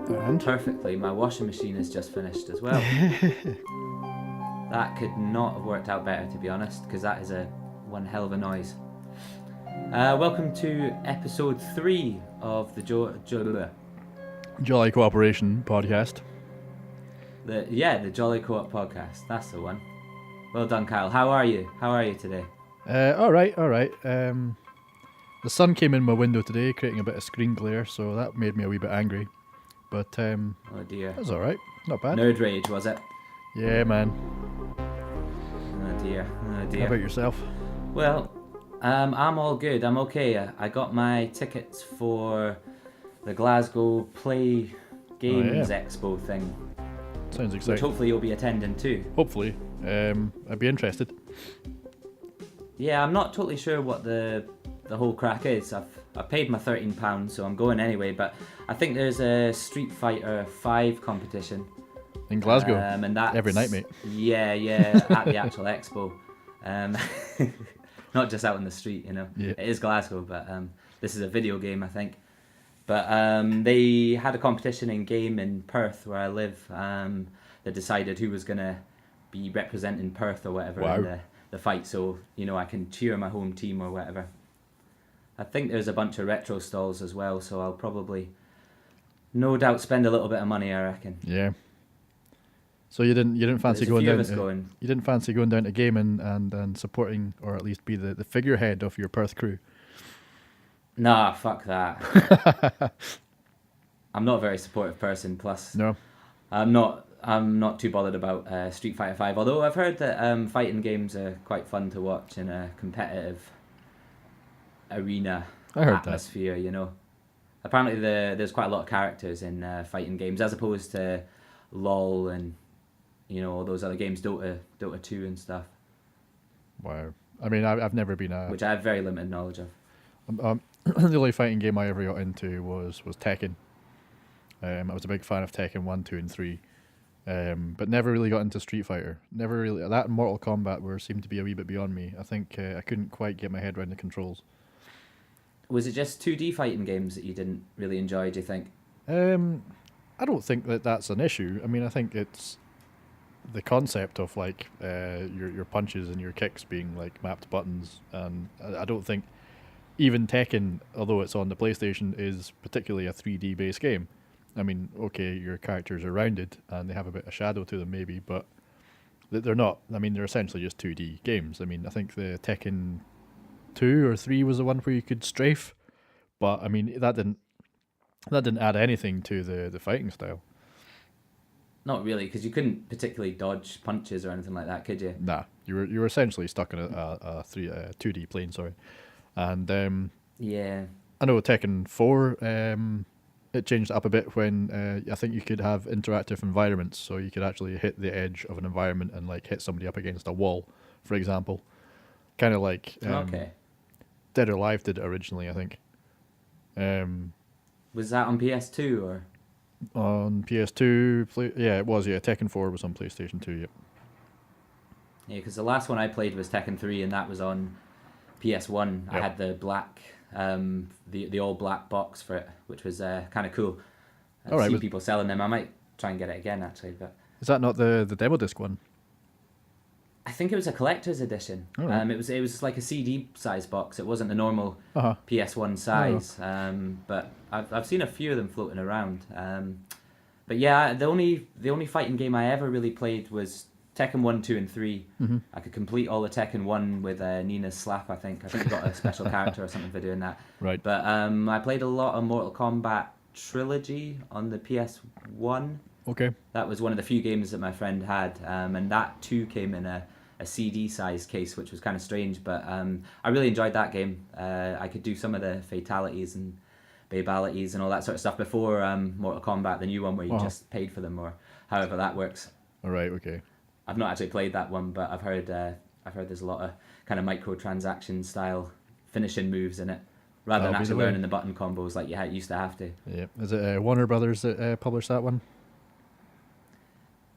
And? Perfectly. My washing machine is just finished as well. That could not have worked out better, to be honest, because that is one hell of a noise. Welcome to episode 3 of the Jolly Cooperation podcast. the Jolly Co-op podcast. That's the one. Well done, Kyle. How are you? How are you today? All right. The sun came in my window today, creating a bit of screen glare, so that made me a wee bit angry. But Oh dear. that's all right. Not bad. Nerd rage, was it? Yeah, man. Oh dear. Oh dear. How about yourself? Well, I'm all good. I'm okay. I got my tickets for the Glasgow Play Games Expo thing. Sounds Which exciting. hopefully you'll be attending too. Hopefully. I'd be interested. Yeah, I'm not totally sure what the whole crack is. I've paid my £13, so I'm going anyway. But I think there's a Street Fighter 5 competition In Glasgow. and that's every night, mate. Yeah, at the actual expo. Not just out in the street, you know. Yeah. It is Glasgow, but this is a video game, I think. But they had a competition in game in Perth, where I live. They decided who was going to be representing Perth or whatever in the fight, so, you know, I can cheer my home team or whatever. I think there's a bunch of retro stalls as well, so I'll probably, no doubt, spend a little bit of money, I reckon. Yeah. So you didn't fancy There's a going few down? of us going. You didn't fancy going down to game and supporting, or at least be the figurehead of your Perth crew? Nah, fuck that. I'm not a very supportive person. Plus, No. I'm not too bothered about Street Fighter 5. Although I've heard that fighting games are quite fun to watch in a competitive arena I heard atmosphere. You know, apparently there's quite a lot of characters in fighting games as opposed to LOL and, you know, all those other games, Dota 2 and stuff. Wow. I mean, I've never been which I have very limited knowledge of. The only fighting game I ever got into was Tekken. I was a big fan of Tekken 1, 2 and 3. But never really got into Street Fighter. Never really. That and Mortal Kombat seemed to be a wee bit beyond me. I think I couldn't quite get my head around the controls. Was it just 2D fighting games that you didn't really enjoy, do you think? I don't think that's an issue. I mean, I think it's the concept of like your punches and your kicks being like mapped buttons, and I don't think even Tekken, although it's on the PlayStation, is particularly a 3D based game. I mean, okay, your characters are rounded and they have a bit of shadow to them maybe, but they're not. I mean, they're essentially just 2D games. I mean, I think the Tekken 2 or 3 was the one where you could strafe, but I mean that didn't add anything to the fighting style. Not really, because you couldn't particularly dodge punches or anything like that, could you? Nah, you were essentially stuck in a 2D plane, sorry. And Yeah. I know Tekken 4, it changed up a bit when I think you could have interactive environments, so you could actually hit the edge of an environment and like hit somebody up against a wall, for example. Kind of like Okay. Dead or Alive did it originally, I think. Was that on PS2 or? On PS2, it was. Yeah, Tekken 4 was on PlayStation 2. Yep. Yeah, because the last one I played was Tekken 3, and that was on PS1. Yep. I had the black, the all black box for it, which was kind of cool. I've seen people selling them. I might try and get it again actually, but is that not the demo disc one? I think it was a collector's edition. Oh, right. It was like a CD size box. It wasn't the normal PS1 size. But I've seen a few of them floating around. But yeah, the only fighting game I ever really played was Tekken 1, 2, and 3. Mm-hmm. I could complete all the Tekken 1 with Nina's slap. I think I got a special character or something for doing that. Right. But I played a lot of Mortal Kombat Trilogy on the PS1. Okay. That was one of the few games that my friend had, and that too came in a CD-sized case, which was kind of strange, but I really enjoyed that game. I could do some of the fatalities and babalities and all that sort of stuff before Mortal Kombat, the new one where you just paid for them, or however that works. All right. Okay. I've not actually played that one, but I've heard there's a lot of kind of microtransaction style finishing moves in it, rather than actually learning the button combos like you used to have to. Yeah. Is it Warner Brothers that published that one?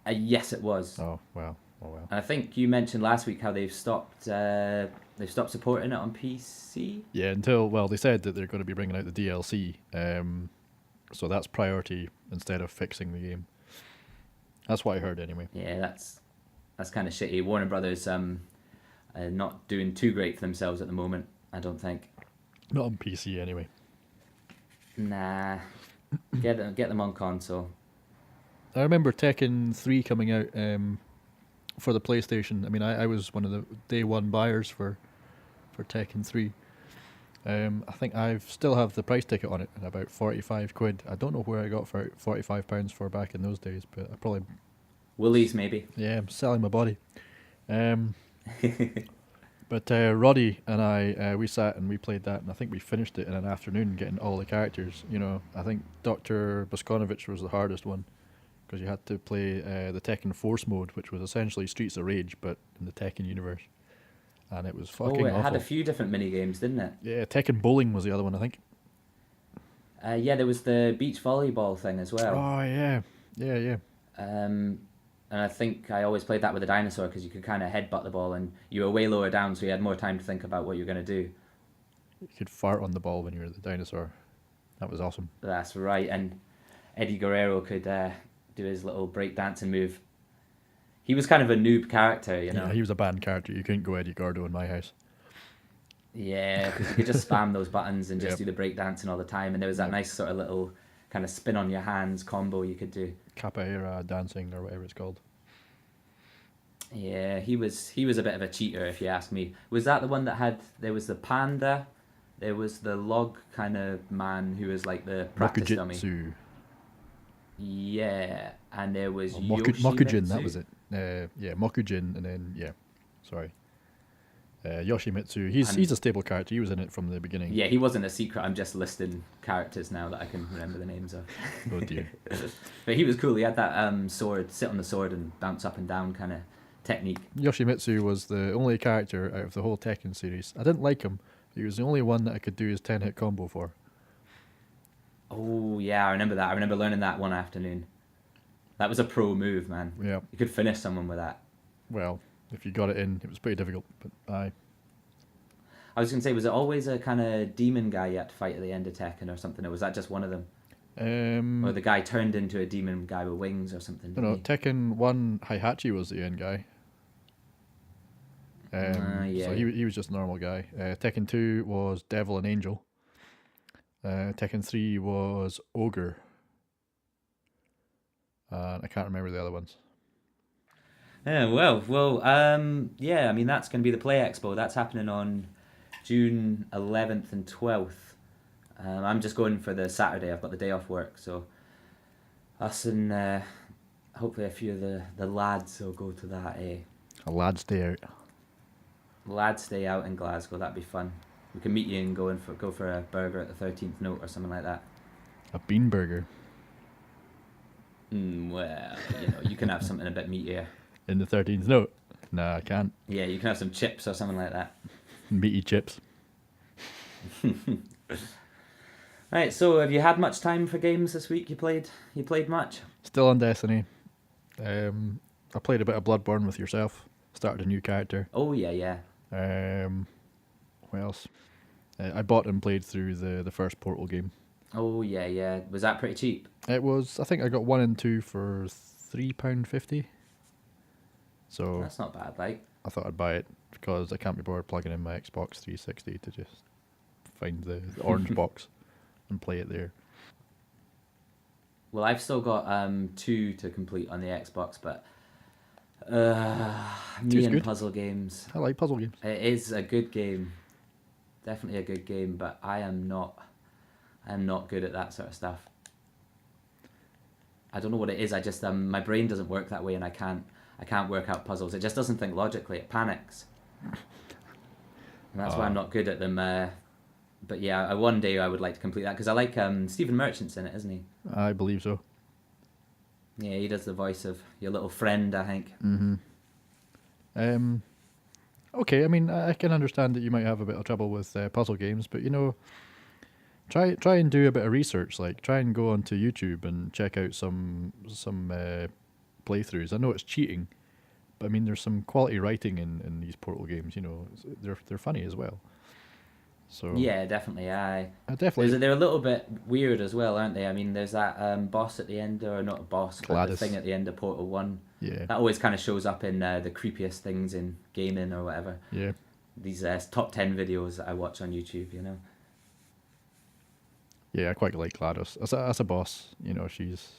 Yes, it was. Oh wow. And I think you mentioned last week how they've stopped supporting it on PC. Yeah, until they said that they're going to be bringing out the DLC So that's priority instead of fixing the game. That's what I heard anyway. Yeah, that's kind of shitty. Warner Brothers not doing too great for themselves at the moment. I don't think. Not on PC anyway. Nah, get them on console. I remember Tekken 3 coming out for the PlayStation. I mean, I was one of the day one buyers for Tekken 3. I think I've still have the price ticket on it at about 45 quid. I don't know where I got for £45 for back in those days, but I probably, Woolies maybe. yeah, I'm selling my body. Um, but Roddy and I, we sat and we played that, and I think we finished it in an afternoon, getting all the characters. You know, I think Dr. Boskonovich was the hardest one, because you had to play the Tekken Force mode, which was essentially Streets of Rage, but in the Tekken universe. And it was fucking Oh, it awful. had a few different mini games, didn't it? Yeah, Tekken Bowling was the other one, I think. Yeah, there was the beach volleyball thing as well. Oh, yeah. Yeah, yeah. And I think I always played that with a dinosaur because you could kind of headbutt the ball and you were way lower down, so you had more time to think about what you're going to do. You could fart on the ball when you were the dinosaur. That was awesome. That's right. And Eddie Guerrero could do his little breakdancing move. He was kind of a noob character, you know. Yeah, he was a banned character. You couldn't go Eddie Gordo in my house. Yeah, because you could just spam those buttons and just Yep. do the breakdancing all the time. And there was that Yep. nice sort of little kind of spin on your hands combo you could do. Capoeira dancing or whatever it's called. Yeah, he was a bit of a cheater if you ask me. Was that the one that had, there was the panda, there was the log kind of man who was like the practice dummy. Mokujitsu. Yeah, and there was Mokujin, that Yoshimitsu. was it. Yeah, Mokujin, and then, yeah, sorry. Yoshimitsu, he's a stable character. He was in it from the beginning. Yeah, he wasn't a secret. I'm just listing characters now that I can remember the names of. Oh dear. But he was cool. He had that sword, sit on the sword and bounce up and down kind of technique. Yoshimitsu was the only character out of the whole Tekken series. I didn't like him. He was the only one that I could do his 10-hit combo for. Oh, yeah, I remember that. I remember learning that one afternoon. That was a pro move, man. Yeah, You could finish someone with that. well, if you got it in, it was pretty difficult, but aye. I was going to say, was it always a kind of demon guy you had to fight at the end of Tekken or something? Or was that just one of them? Or the guy turned into a demon guy with wings or something? No, Didn't he? Tekken 1, Heihachi was the end guy. Yeah. So he was just a normal guy. Tekken 2 was Devil and Angel. Tekken 3 was Ogre. And I can't remember the other ones. Yeah, yeah, I mean, that's going to be the Play Expo. That's happening on June 11th and 12th. I'm just going for the Saturday. I've got the day off work, so us and hopefully a few of the lads will go to that. A lad's day out. Lads stay out in Glasgow. That'd be fun. We can meet you and go for a burger at the 13th Note or something like that. A bean burger. Well, you can have something a bit meatier. In the 13th note? Nah, I can't. Yeah, you can have some chips or something like that. Meaty chips. Right, so have you had much time for games this week? You played much? Still on Destiny. I played a bit of Bloodborne with yourself. Started a new character. Oh yeah. What else? I bought and played through the first Portal game. Oh yeah. Was that pretty cheap? It was, I think I got 1 and 2 for £3.50. So That's not bad, like. I thought I'd buy it because I can't be bothered plugging in my Xbox 360 to just find the orange box and play it there. Well, I've still got 2 to complete on the Xbox, but me Two's and good. puzzle games. I like puzzle games. It is a good game, definitely a good game, but I am not good at that sort of stuff. I don't know what it is. I just my brain doesn't work that way, and I can't work out puzzles. It just doesn't think logically. It panics, and that's why I'm not good at them. But yeah, one day I would like to complete that because I like Stephen Merchant's in it, isn't he? I believe so. Yeah, he does the voice of your little friend, I think. Mm-hmm. Okay, I mean, I can understand that you might have a bit of trouble with puzzle games, but try and do a bit of research. Like, try and go onto YouTube and check out some playthroughs. I know it's cheating, but I mean, there's some quality writing in these Portal games. They're funny as well. So Yeah, definitely. I definitely They're a little bit weird as well, aren't they? I mean, there's that boss at the end, or not a boss, but the thing Gladys. at the end of Portal 1. Yeah, That always kind of shows up in the creepiest things in gaming or whatever. yeah, These top 10 videos that I watch on YouTube, you know? yeah. I quite like Gladys as a boss. She's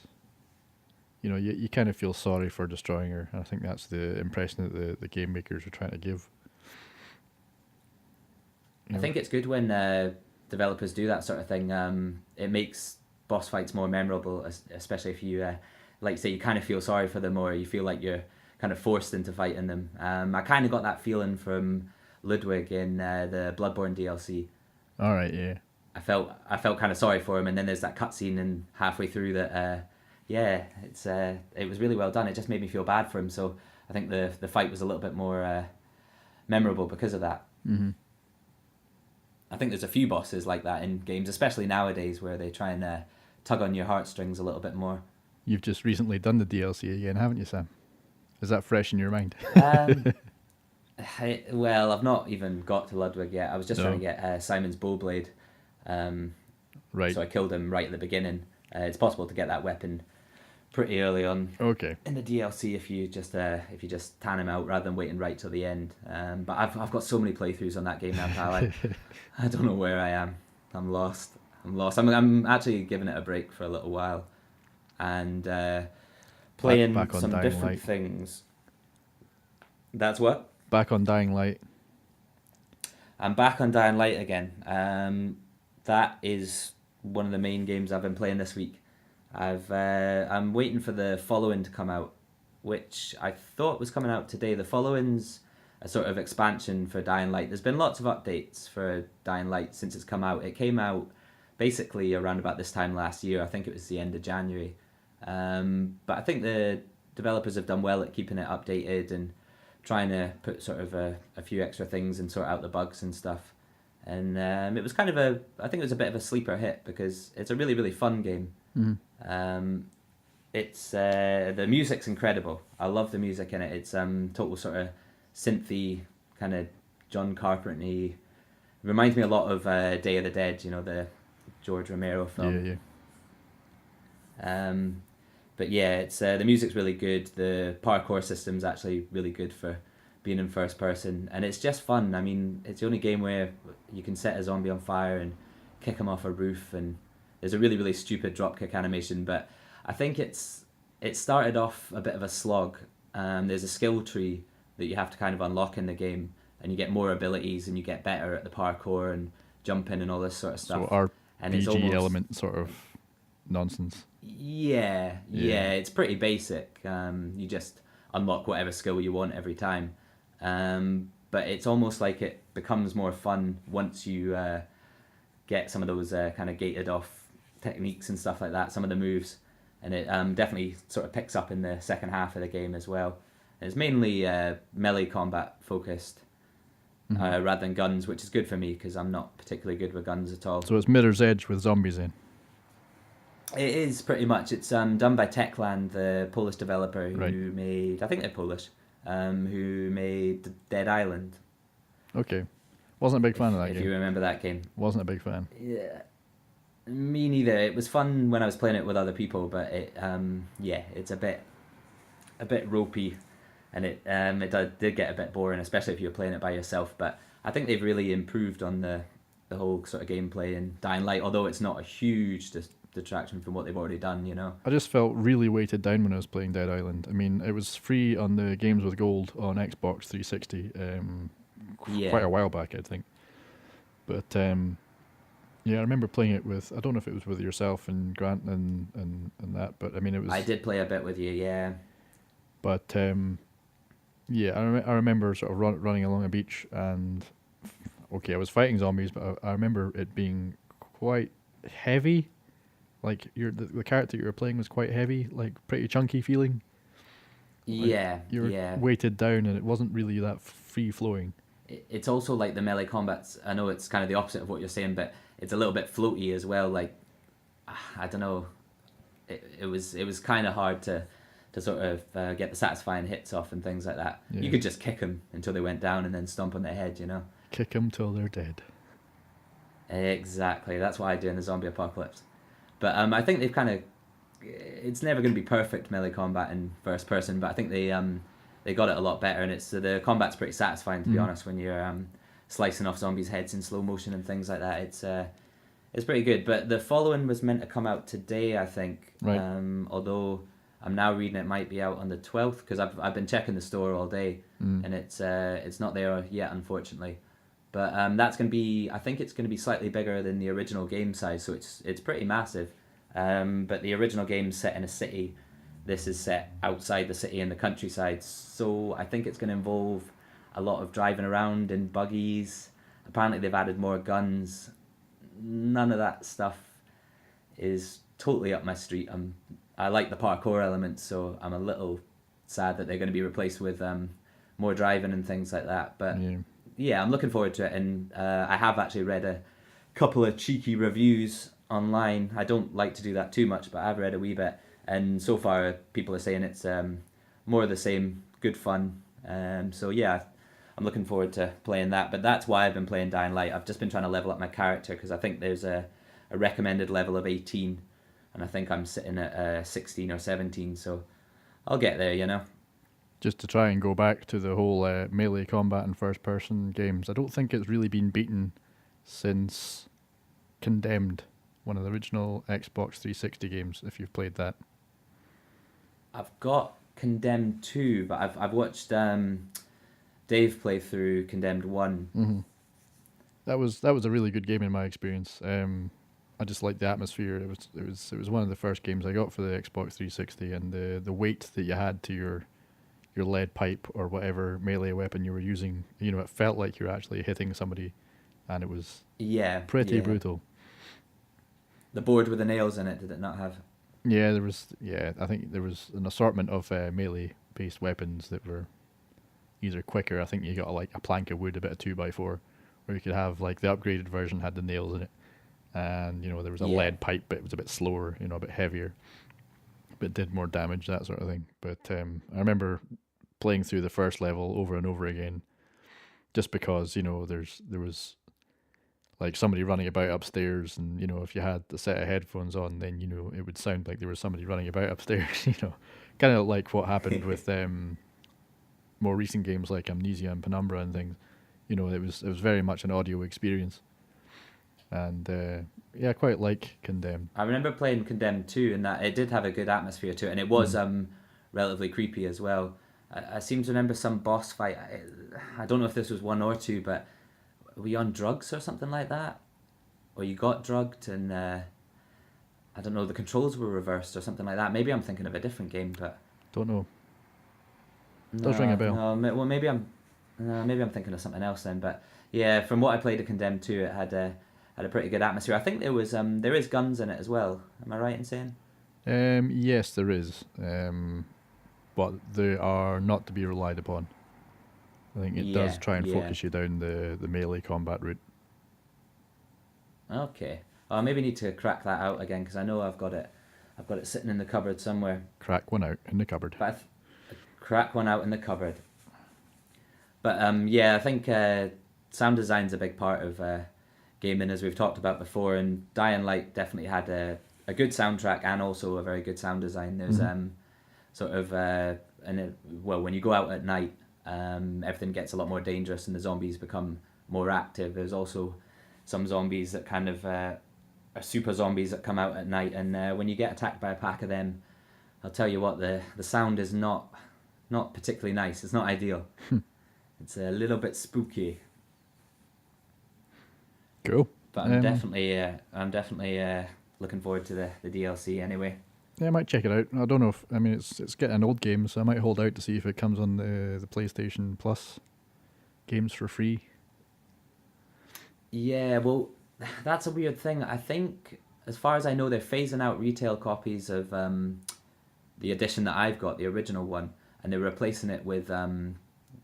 you kind of feel sorry for destroying her. And I think that's the impression that the game makers are trying to give. I think it's good when developers do that sort of thing. It makes boss fights more memorable, especially if you, like say, you kind of feel sorry for them or you feel like you're kind of forced into fighting them. I kind of got that feeling from Ludwig in the Bloodborne DLC. All right, yeah. I felt kind of sorry for him, and then there's that cutscene and halfway through that, it was really well done. It just made me feel bad for him. So I think the fight was a little bit more memorable because of that. Mm-hmm. I think there's a few bosses like that in games, especially nowadays, where they try and tug on your heartstrings a little bit more. You've just recently done the DLC again, haven't you, Sam? Is that fresh in your mind? Well, I've not even got to Ludwig yet. I was just No. trying to get Simon's Bowblade. Right. So I killed him right at the beginning. It's possible to get that weapon pretty early on Okay. in the DLC if you just tan him out rather than waiting right till the end. But I've got so many playthroughs on that game now, pal. I don't know where I am. I'm lost. I'm actually giving it a break for a little while, and playing back on some Dying different Light. things. That's what? Back on Dying Light. I'm back on Dying Light again. That is one of the main games I've been playing this week. I'm waiting for the following to come out, which I thought was coming out today. The following's a sort of expansion for Dying Light. There's been lots of updates for Dying Light since it's come out. It came out basically around about this time last year. I think it was the end of January. But I think the developers have done well at keeping it updated and trying to put sort of a few extra things and sort out the bugs and stuff. And it was kind of I think it was a bit of a sleeper hit because it's a really, really fun game. Mm-hmm. It's the music's incredible. I love the music in it. It's total sort of synthy, kind of John Carpenter-y. It reminds me a lot of Day of the Dead, the George Romero film. Yeah. But yeah, it's the music's really good. The parkour system's actually really good for being in first person, and it's just fun. I mean, it's the only game where you can set a zombie on fire and kick him off a roof, and there's a really, really stupid dropkick animation, but I think it started off a bit of a slog. There's a skill tree that you have to kind of unlock in the game, and you get more abilities and you get better at the parkour and jumping and all this sort of stuff. So and it's RPG almost, element sort of nonsense. Yeah, it's pretty basic. You just unlock whatever skill you want every time. But it's almost like it becomes more fun once you get some of those kind of gated off techniques and stuff like that, some of the moves. And it definitely sort of picks up in the second half of the game as well. And it's mainly melee combat focused rather than guns, which is good for me because I'm not particularly good with guns at all. So it's Mirror's Edge with zombies in. It is pretty much. It's done by Techland, the Polish developer who Right. made, I think they're Polish, who made Dead Island. Okay. Wasn't a big fan of that If game. you remember that game. Wasn't a big fan. Yeah. Me neither. It was fun when I was playing it with other people, but it's a bit ropey, and it did get a bit boring, especially if you were playing it by yourself. But I think they've really improved on the whole sort of gameplay in Dying Light, although it's not a huge detraction from what they've already done. I just felt really weighted down when I was playing Dead Island. I mean, it was free on the Games with Gold on Xbox 360 quite a while back, I think. But yeah, I remember playing it with, I don't know if it was with yourself and Grant and that, but I mean, it was... I did play a bit with you, yeah. But yeah, I remember sort of running along a beach and, okay, I was fighting zombies, but I remember it being quite heavy. Like the character you were playing was quite heavy, like pretty chunky feeling. Yeah, You were weighted down, and it wasn't really that free flowing. It's also like the melee combats. I know it's kind of the opposite of what you're saying, but it's a little bit floaty as well. Like, I don't know, it was kind of hard to sort of get the satisfying hits off and things like that. Yeah. You could just kick them until they went down and then stomp on their head, Kick them till they're dead. Exactly. That's what I do in the zombie apocalypse. But I think they've kind of. It's never going to be perfect melee combat in first person, but I think they got it a lot better, and the combat's pretty satisfying, to be honest, when you're slicing off zombies' heads in slow motion and things like that. It's pretty good. But the following was meant to come out today, I think. Right. Although I'm now reading it might be out on the 12th, because I've been checking the store all day, and it's not there yet, unfortunately. But that's going to be, I think it's going to be slightly bigger than the original game size, so it's pretty massive. But the original game's set in a city. This is set outside the city in the countryside, so I think it's going to involve a lot of driving around in buggies. Apparently they've added more guns. None of that stuff is totally up my street. I like the parkour elements, so I'm a little sad that they're going to be replaced with more driving and things like that. But yeah, I'm looking forward to it, and I have actually read a couple of cheeky reviews online. I don't like to do that too much, but I've read a wee bit, and so far people are saying it's more of the same, good fun. So yeah, I'm looking forward to playing that. But that's why I've been playing Dying Light. I've just been trying to level up my character, because I think there's a recommended level of 18, and I think I'm sitting at 16 or 17, so I'll get there, you know. Just to try and go back to the whole melee combat and first person games, I don't think it's really been beaten since Condemned, one of the original Xbox 360 games, if you've played that. I've got Condemned 2, but I've watched Dave play through Condemned 1. Mm-hmm. That was a really good game in my experience. I just liked the atmosphere. It was one of the first games I got for the Xbox 360, and the weight that you had to your lead pipe or whatever melee weapon you were using, it felt like you were actually hitting somebody, and it was pretty brutal. The board with the nails in it, did it not have? Yeah, I think there was an assortment of melee based weapons that were either quicker. I think you got like a plank of wood, a bit of 2x4, or you could have like the upgraded version had the nails in it, and there was a lead pipe, but it was a bit slower, a bit heavier, but did more damage, that sort of thing. But I remember playing through the first level over and over again, just because there was like somebody running about upstairs, and if you had a set of headphones on, then it would sound like there was somebody running about upstairs. Kind of like what happened with more recent games like Amnesia and Penumbra and things. It was very much an audio experience, and I quite like Condemned. I remember playing Condemned 2, and that it did have a good atmosphere to it, and it was relatively creepy as well. I seem to remember some boss fight. I don't know if this was 1 or 2, but were you on drugs or something like that? Or you got drugged and I don't know, the controls were reversed or something like that. Maybe I'm thinking of a different game, but don't know. Does ring a bell? No, well, maybe I'm thinking of something else then. But yeah, from what I played of Condemned 2, it had a pretty good atmosphere. I think there is guns in it as well. Am I right in saying? Yes, there is. But they are not to be relied upon. I think it does try and focus you down the melee combat route. Okay. I maybe need to crack that out again, because I know I've got it sitting in the cupboard somewhere. Crack one out in the cupboard. But crack one out in the cupboard. But I think sound design's a big part of gaming, as we've talked about before, and Dying Light definitely had a good soundtrack and also a very good sound design. There's when you go out at night, everything gets a lot more dangerous and the zombies become more active. There's also some zombies that kind of are super zombies that come out at night, and when you get attacked by a pack of them, I'll tell you what, the sound is not particularly nice. It's not ideal. It's a little bit spooky. Cool. But I'm definitely looking forward to the DLC anyway. Yeah, I might check it out. I don't know if it's getting an old game, so I might hold out to see if it comes on the PlayStation Plus games for free. Yeah, well, that's a weird thing. I think, as far as I know, they're phasing out retail copies of the edition that I've got, the original one, and they're replacing it with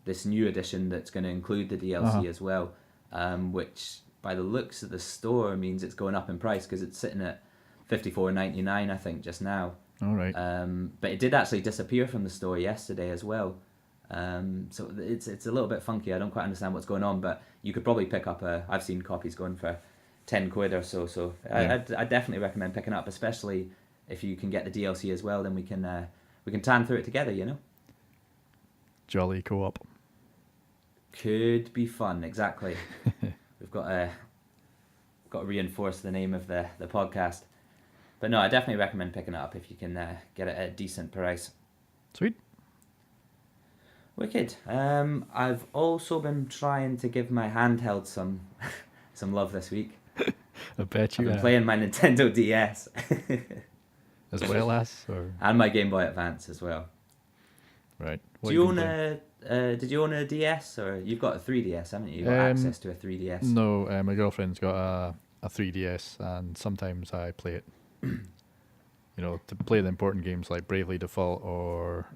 this new edition that's going to include the DLC as well, which, by the looks of the store, means it's going up in price, because it's sitting at $54.99, I think, just now. All right. But it did actually disappear from the store yesterday as well. So it's a little bit funky. I don't quite understand what's going on, but you could probably pick up I've seen copies going for £10 or so. So Yeah. I'd definitely recommend picking it up, especially if you can get the DLC as well. Then we can tan through it together. Jolly co-op. Could be fun. Exactly. We've got to reinforce the name of the podcast. But no, I definitely recommend picking it up if you can get it at a decent price. Sweet. Wicked. I've also been trying to give my handheld some love this week. I bet you I've been have. playing my Nintendo DS. As well as, or And my Game Boy Advance as well. right. Did you own a DS, or you've got a 3DS, haven't you? You've got access to a 3DS. No, my girlfriend's got a 3DS, and sometimes I play it. To play the important games like Bravely Default or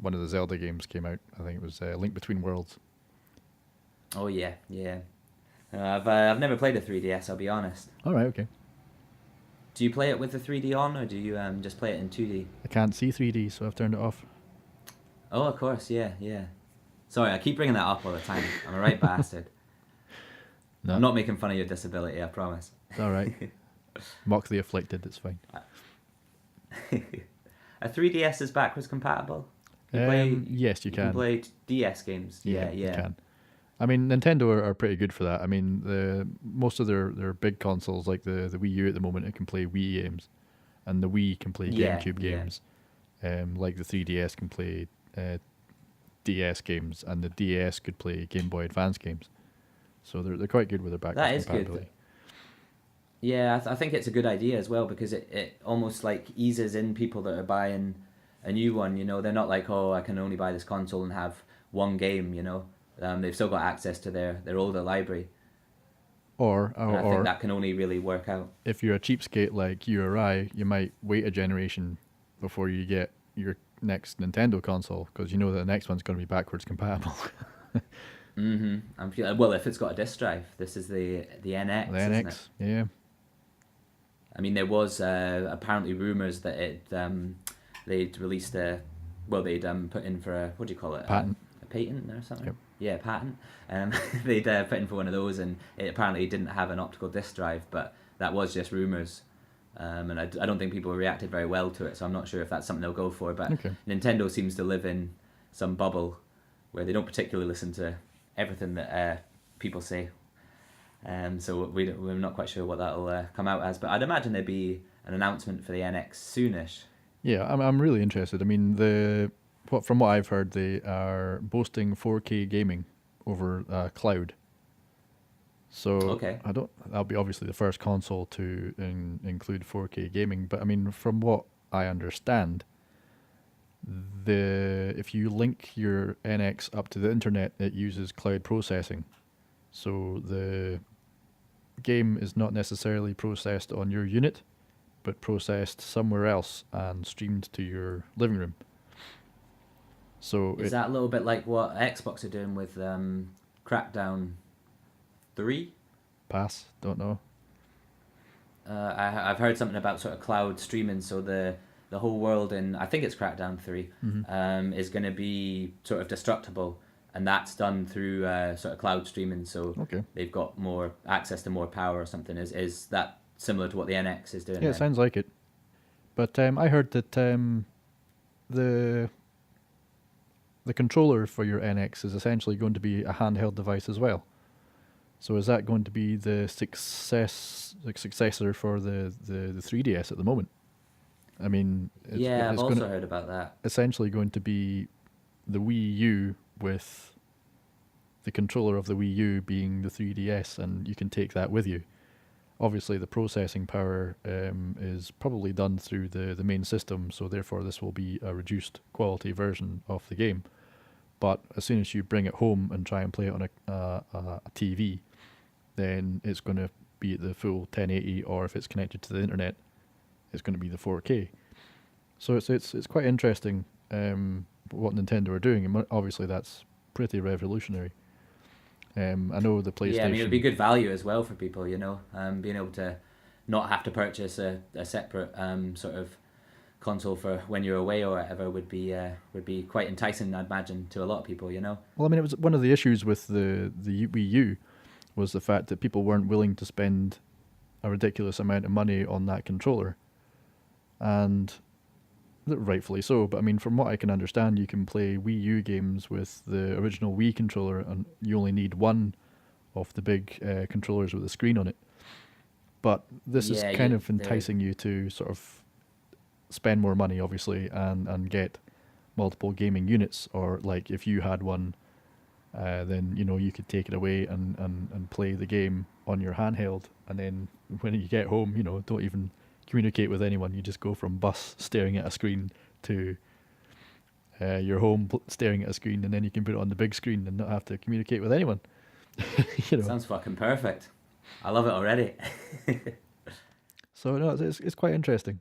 one of the Zelda games came out. I think it was Link Between Worlds. Oh yeah. I've never played a 3DS. I'll be honest. All right, okay. Do you play it with the 3D on, or do you just play it in 2D? I can't see 3D, so I've turned it off. Oh, of course, yeah. Sorry, I keep bringing that up all the time. I'm a right bastard. No. I'm not making fun of your disability, I promise. It's all right. Mock the afflicted, it's fine. A 3DS is backwards compatible? Yes, you You can. can play DS games. Yeah. You can. I mean, Nintendo are pretty good for that. I mean, most of their big consoles, like the Wii U at the moment, it can play Wii games, and the Wii can play GameCube games. Like the 3DS can play DS games, and the DS could play Game Boy Advance games. So they're quite good with their backwards That is compatibility. good. Yeah, I think it's a good idea as well, because it almost like eases in people that are buying a new one. They're not like, oh, I can only buy this console and have one game. They've still got access to their older library. Or I think that can only really work out. If you're a cheapskate like you or I, you might wait a generation before you get your next Nintendo console, because you know that the next one's going to be backwards compatible. Well, if it's got a disc drive, this is the NX. The isn't NX, it? yeah. I mean, there was apparently rumors that they'd released they'd put in for a, what do you call it? Patent. A patent or something? Yep. Yeah, patent. They'd put in for one of those, and it apparently didn't have an optical disc drive, but that was just rumors. And I don't think people reacted very well to it, so I'm not sure if that's something they'll go for. But Okay. Nintendo seems to live in some bubble where they don't particularly listen to everything that people say. So we're not quite sure what that'll come out as, but I'd imagine there'd be an announcement for the NX soonish. Yeah, I'm really interested. I mean, from what I've heard, they are boasting 4K gaming over cloud. So Okay. that'll be obviously the first console to include 4K gaming. But I mean, from what I understand, if you link your NX up to the internet, it uses cloud processing. So the game is not necessarily processed on your unit, but processed somewhere else and streamed to your living room. So Is that a little bit like what Xbox are doing with Crackdown 3? Pass? Don't know. I've heard something about sort of cloud streaming, so the whole world in, I think it's Crackdown 3, is going to be sort of destructible, and that's done through sort of cloud streaming, so Okay. they've got more access to more power or something. Is that similar to what the NX is doing? Yeah, it sounds like it. But I heard that the controller for your NX is essentially going to be a handheld device as well. So is that going to be the successor for the 3DS at the moment? I mean, I've also heard about that. Essentially going to be the Wii U with the controller of the Wii U being the 3DS, and you can take that with you. Obviously, the processing power is probably done through the main system, so therefore this will be a reduced quality version of the game. But as soon as you bring it home and try and play it on a TV, then it's going to be at the full 1080, or if it's connected to the internet, it's going to be the 4K. So it's quite interesting what Nintendo are doing, and obviously that's pretty revolutionary. I know the PlayStation. Yeah, I mean, it would be good value as well for people, being able to not have to purchase a separate sort of console for when you're away or whatever would be quite enticing, I'd imagine, to a lot of people, Well, I mean, it was one of the issues with the Wii U was the fact that people weren't willing to spend a ridiculous amount of money on that controller, and rightfully so. But I mean, from what I can understand, you can play Wii U games with the original Wii controller, and you only need one of the big controllers with a screen on it. But this is Yeah, kind you of there. enticing you to sort of spend more money, obviously, and get multiple gaming units. Or like if you had one, then you could take it away and play the game on your handheld, and then when you get home, don't even communicate with anyone. You just go from bus staring at a screen to your home staring at a screen, and then you can put it on the big screen and not have to communicate with anyone. you know. Sounds fucking perfect. I love it already. So no, it's quite interesting.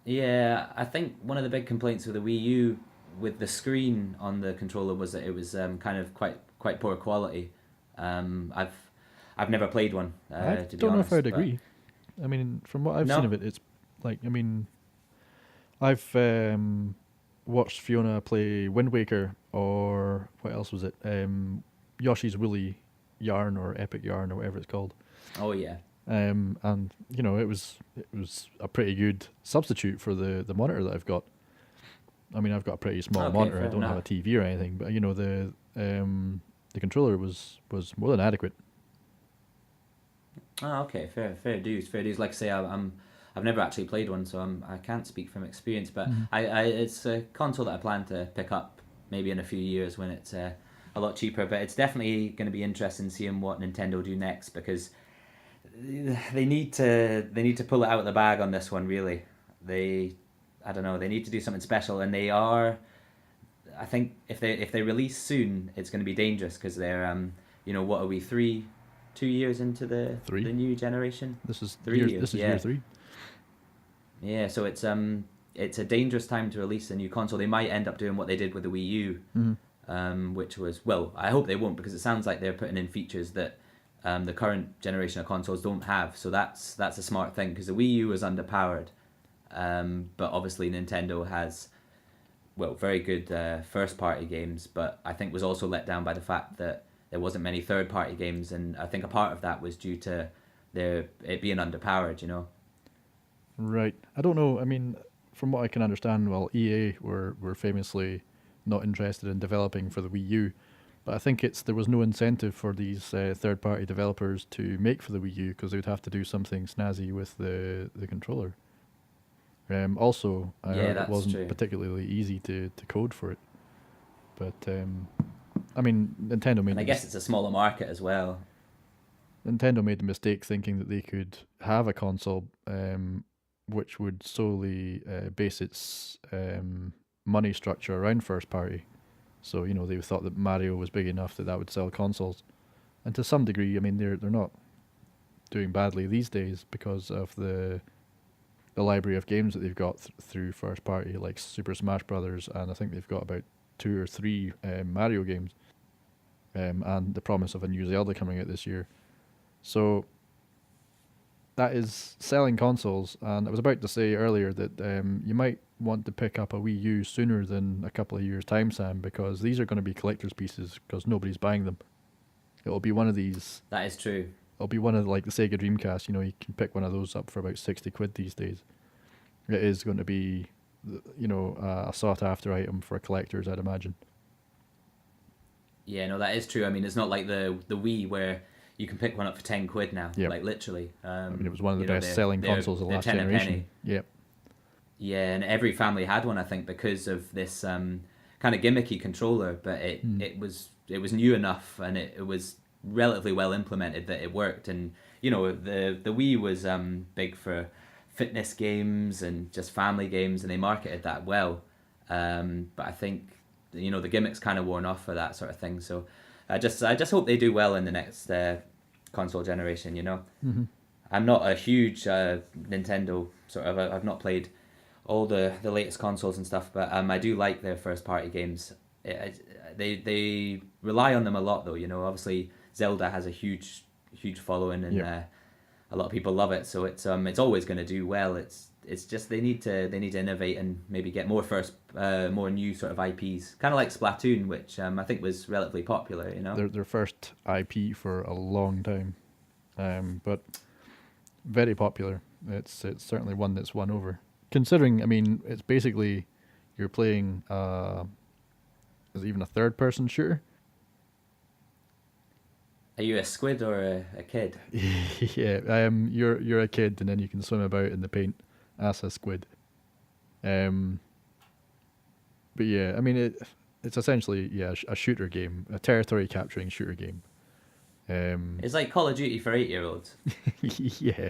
Yeah, I think one of the big complaints with the Wii U with the screen on the controller was that it was kind of quite poor quality. I've never played one, I to be don't know if honest, I'd but agree. I mean, from what I've seen no. of it, it's like, I mean, I've watched Fiona play Wind Waker, or what else was it? Yoshi's Woolly Yarn, or Epic Yarn, or whatever it's called. Oh yeah. And it was a pretty good substitute for the monitor that I've got. I mean, I've got a pretty small Okay, monitor. I fair don't have a enough. TV or anything, but the controller was more than adequate. Oh, okay, fair dues, fair dues. Like I say, I've never actually played one, so I can't speak from experience. But Mhm. it's a console that I plan to pick up maybe in a few years when it's a lot cheaper. But it's definitely going to be interesting seeing what Nintendo do next, because they need to pull it out of the bag on this one. Really, they I don't know, they need to do something special, and they are. I think if they release soon, it's going to be dangerous because they're what are we 2 years into the Three. new generation? This is Three year. years, This is year yeah, three. yeah. So it's a dangerous time to release a new console. They might end up doing what they did with the Wii U, Mhm. which was, well, I hope they won't, because it sounds like they're putting in features that the current generation of consoles don't have. So that's a smart thing, because the Wii U was underpowered, but obviously Nintendo has, well, very good first party games, but I think was also let down by the fact that there wasn't many third party games, and I think a part of that was due to it being underpowered. Right. I don't know. I mean, from what I can understand, well, EA were famously not interested in developing for the Wii U, but I think there was no incentive for these third-party developers to make for the Wii U because they would have to do something snazzy with the controller. Also, I Yeah, heard it that's wasn't true. particularly easy to code for it. But I mean, Nintendo And made I the guess it's a smaller market as well. Nintendo made the mistake thinking that they could have a console which would solely base its money structure around first party. So they thought that Mario was big enough that would sell consoles, and to some degree, I mean they're not doing badly these days because of the library of games that they've got through first party, like Super Smash Brothers, and I think they've got about two or three Mario games, and the promise of a new Zelda coming out this year. So that is selling consoles, and I was about to say earlier that you might want to pick up a Wii U sooner than a couple of years' time, Sam, because these are going to be collector's pieces because nobody's buying them. It'll be one of these. That is true. It'll be one of like the Sega Dreamcast. You can pick one of those up for about 60 quid these days. It is going to be, a sought after item for collectors, I'd imagine. Yeah, no, that is true. I mean, it's not like the Wii where you can pick one up for 10 quid now, Yep. like literally. I mean, it was one of the best They're selling they're consoles of the they're last 10 a generation. penny. Yep. Yeah, and every family had one, I think, because of this kind of gimmicky controller. But it Mm. it was it was new enough, and it was relatively well implemented that it worked. And the Wii was big for fitness games and just family games, and they marketed that well. But I think the gimmick's kind of worn off for that sort of thing. So I just hope they do well in the next console generation. Mm-hmm. I'm not a huge Nintendo sort of. I've not played all the latest consoles and stuff, but I do like their first party games. They rely on them a lot, though. Obviously Zelda has a huge following, and Yep. a lot of people love it, so it's always going to do well. it's just they need to innovate and maybe get more new sort of IPs, kind of like Splatoon, which I think was relatively popular. You know, Their first IP for a long time, but very popular. It's certainly one that's won over. Considering, I mean, it's basically you're playing. Is it even a third person shooter? are you a squid or a kid? Yeah, you're a kid, and then you can swim about in the paint as a squid. Um, but yeah, I mean it's essentially a shooter game, a territory capturing shooter game. It's like Call of Duty for 8-year-olds. Yeah.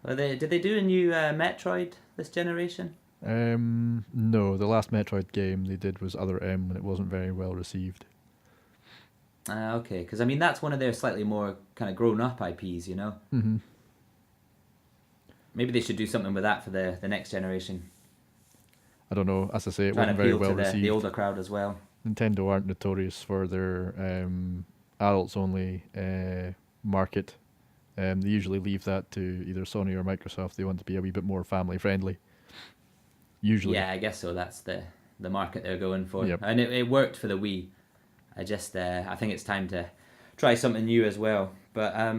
Did they do a new Metroid this generation? No, the last Metroid game they did was Other M, and it wasn't very well received. Okay, because I mean that's one of their slightly more kind of grown-up IPs, you know. Mm-hmm. Maybe they should do something with that for the next generation. I don't know. As I say, it Trying to wasn't very appeal well to the received. older crowd as well. Nintendo aren't notorious for their adults only market. They usually leave that to either Sony or Microsoft. They want to be a wee bit more family friendly. Usually. Yeah, I guess so. That's the market they're going for, Yep. and it worked for the Wii. I think it's time to try something new as well. But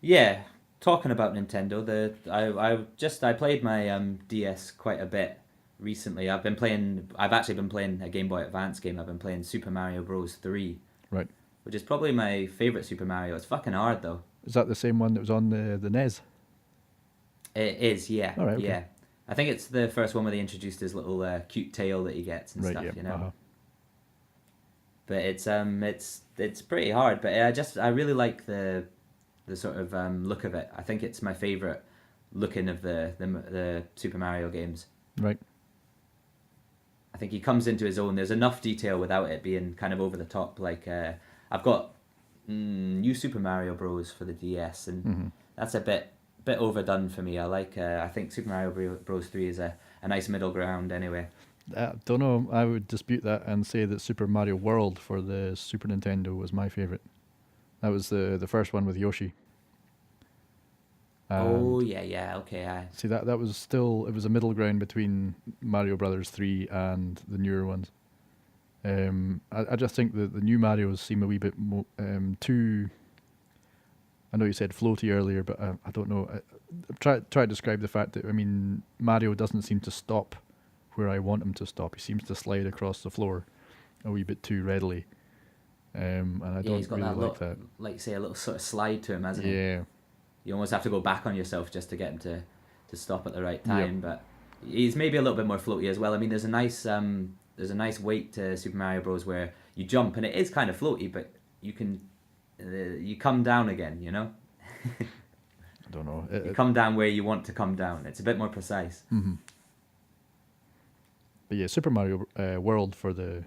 yeah, talking about Nintendo, I played my DS quite a bit recently. I've actually been playing a Game Boy Advance game. I've been playing Super Mario Bros. 3. Right. Which is probably my favorite Super Mario. It's fucking hard though. Is that the same one that was on the NES? It is, yeah. All right, okay. Yeah. I think it's the first one where they introduced his little cute tail that he gets and Right. stuff, Yeah. you know. Uh-huh. But it's pretty hard. But I really like the sort of look of it. I think it's my favorite looking of the Super Mario games. Right. I think he comes into his own. There's enough detail without it being kind of over the top. Like I've got New Super Mario Bros. For the DS, and that's a bit overdone for me. I think Super Mario Bros. 3 is a nice middle ground anyway. Don't know. I would dispute that and say that Super Mario World for the Super Nintendo was my favorite. That was the first one with Yoshi. Oh yeah, okay. See that was still, it was a middle ground between Mario Brothers 3 and the newer ones. I just think that the new Marios seem a wee bit too. I know you said floaty earlier, but I don't know. Try to describe the fact that, I mean, Mario doesn't seem to stop where I want him to stop. He seems to slide across the floor a wee bit too readily, and I don't he's got really that like that. Like say a little sort of slide to him, hasn't he? Yeah. You almost have to go back on yourself just to get him to stop at the right time. Yep. But he's maybe a little bit more floaty as well. I mean, there's a nice weight to Super Mario Bros. Where you jump and it is kind of floaty, but you can you come down again. You know. I don't know. You come down where you want to come down. It's a bit more precise. Mm-hmm. But yeah, Super Mario World for the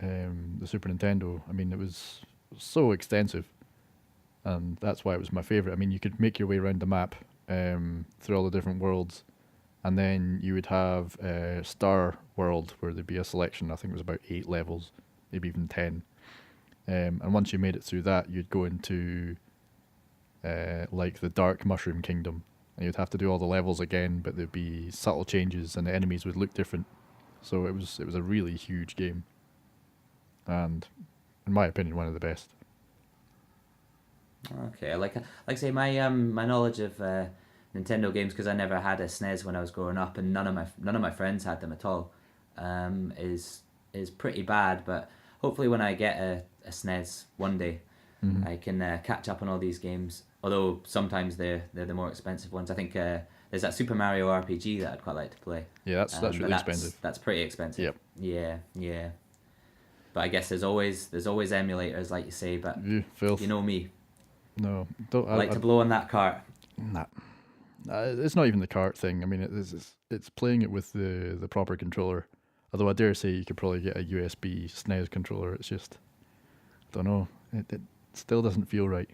Super Nintendo. I mean, it was so extensive, and that's why it was my favorite. I mean, you could make your way around the map through all the different worlds, and then you would have Star World, where there'd be a selection. I think it was about 8 levels, maybe even 10. And once you made it through that, you'd go into like the Dark Mushroom Kingdom, and you'd have to do all the levels again, but there'd be subtle changes, and the enemies would look different. So it was a really huge game, and in my opinion, one of the best. Okay, like I say, my knowledge of Nintendo games, because I never had a SNES when I was growing up, and none of my friends had them at all, is pretty bad. But hopefully, when I get a SNES one day, I can catch up on all these games. Although sometimes they're the more expensive ones. I think there's that Super Mario RPG that I'd quite like to play. Yeah, that's really expensive. That's pretty expensive. Yep. Yeah. But I guess there's always emulators, like you say. But filth. You know me. No, don't. I like to blow on that cart. Nah. It's not even the cart thing. I mean, it's playing it with the proper controller. Although I dare say you could probably get a USB SNES controller. It's just, I don't know. It still doesn't feel right.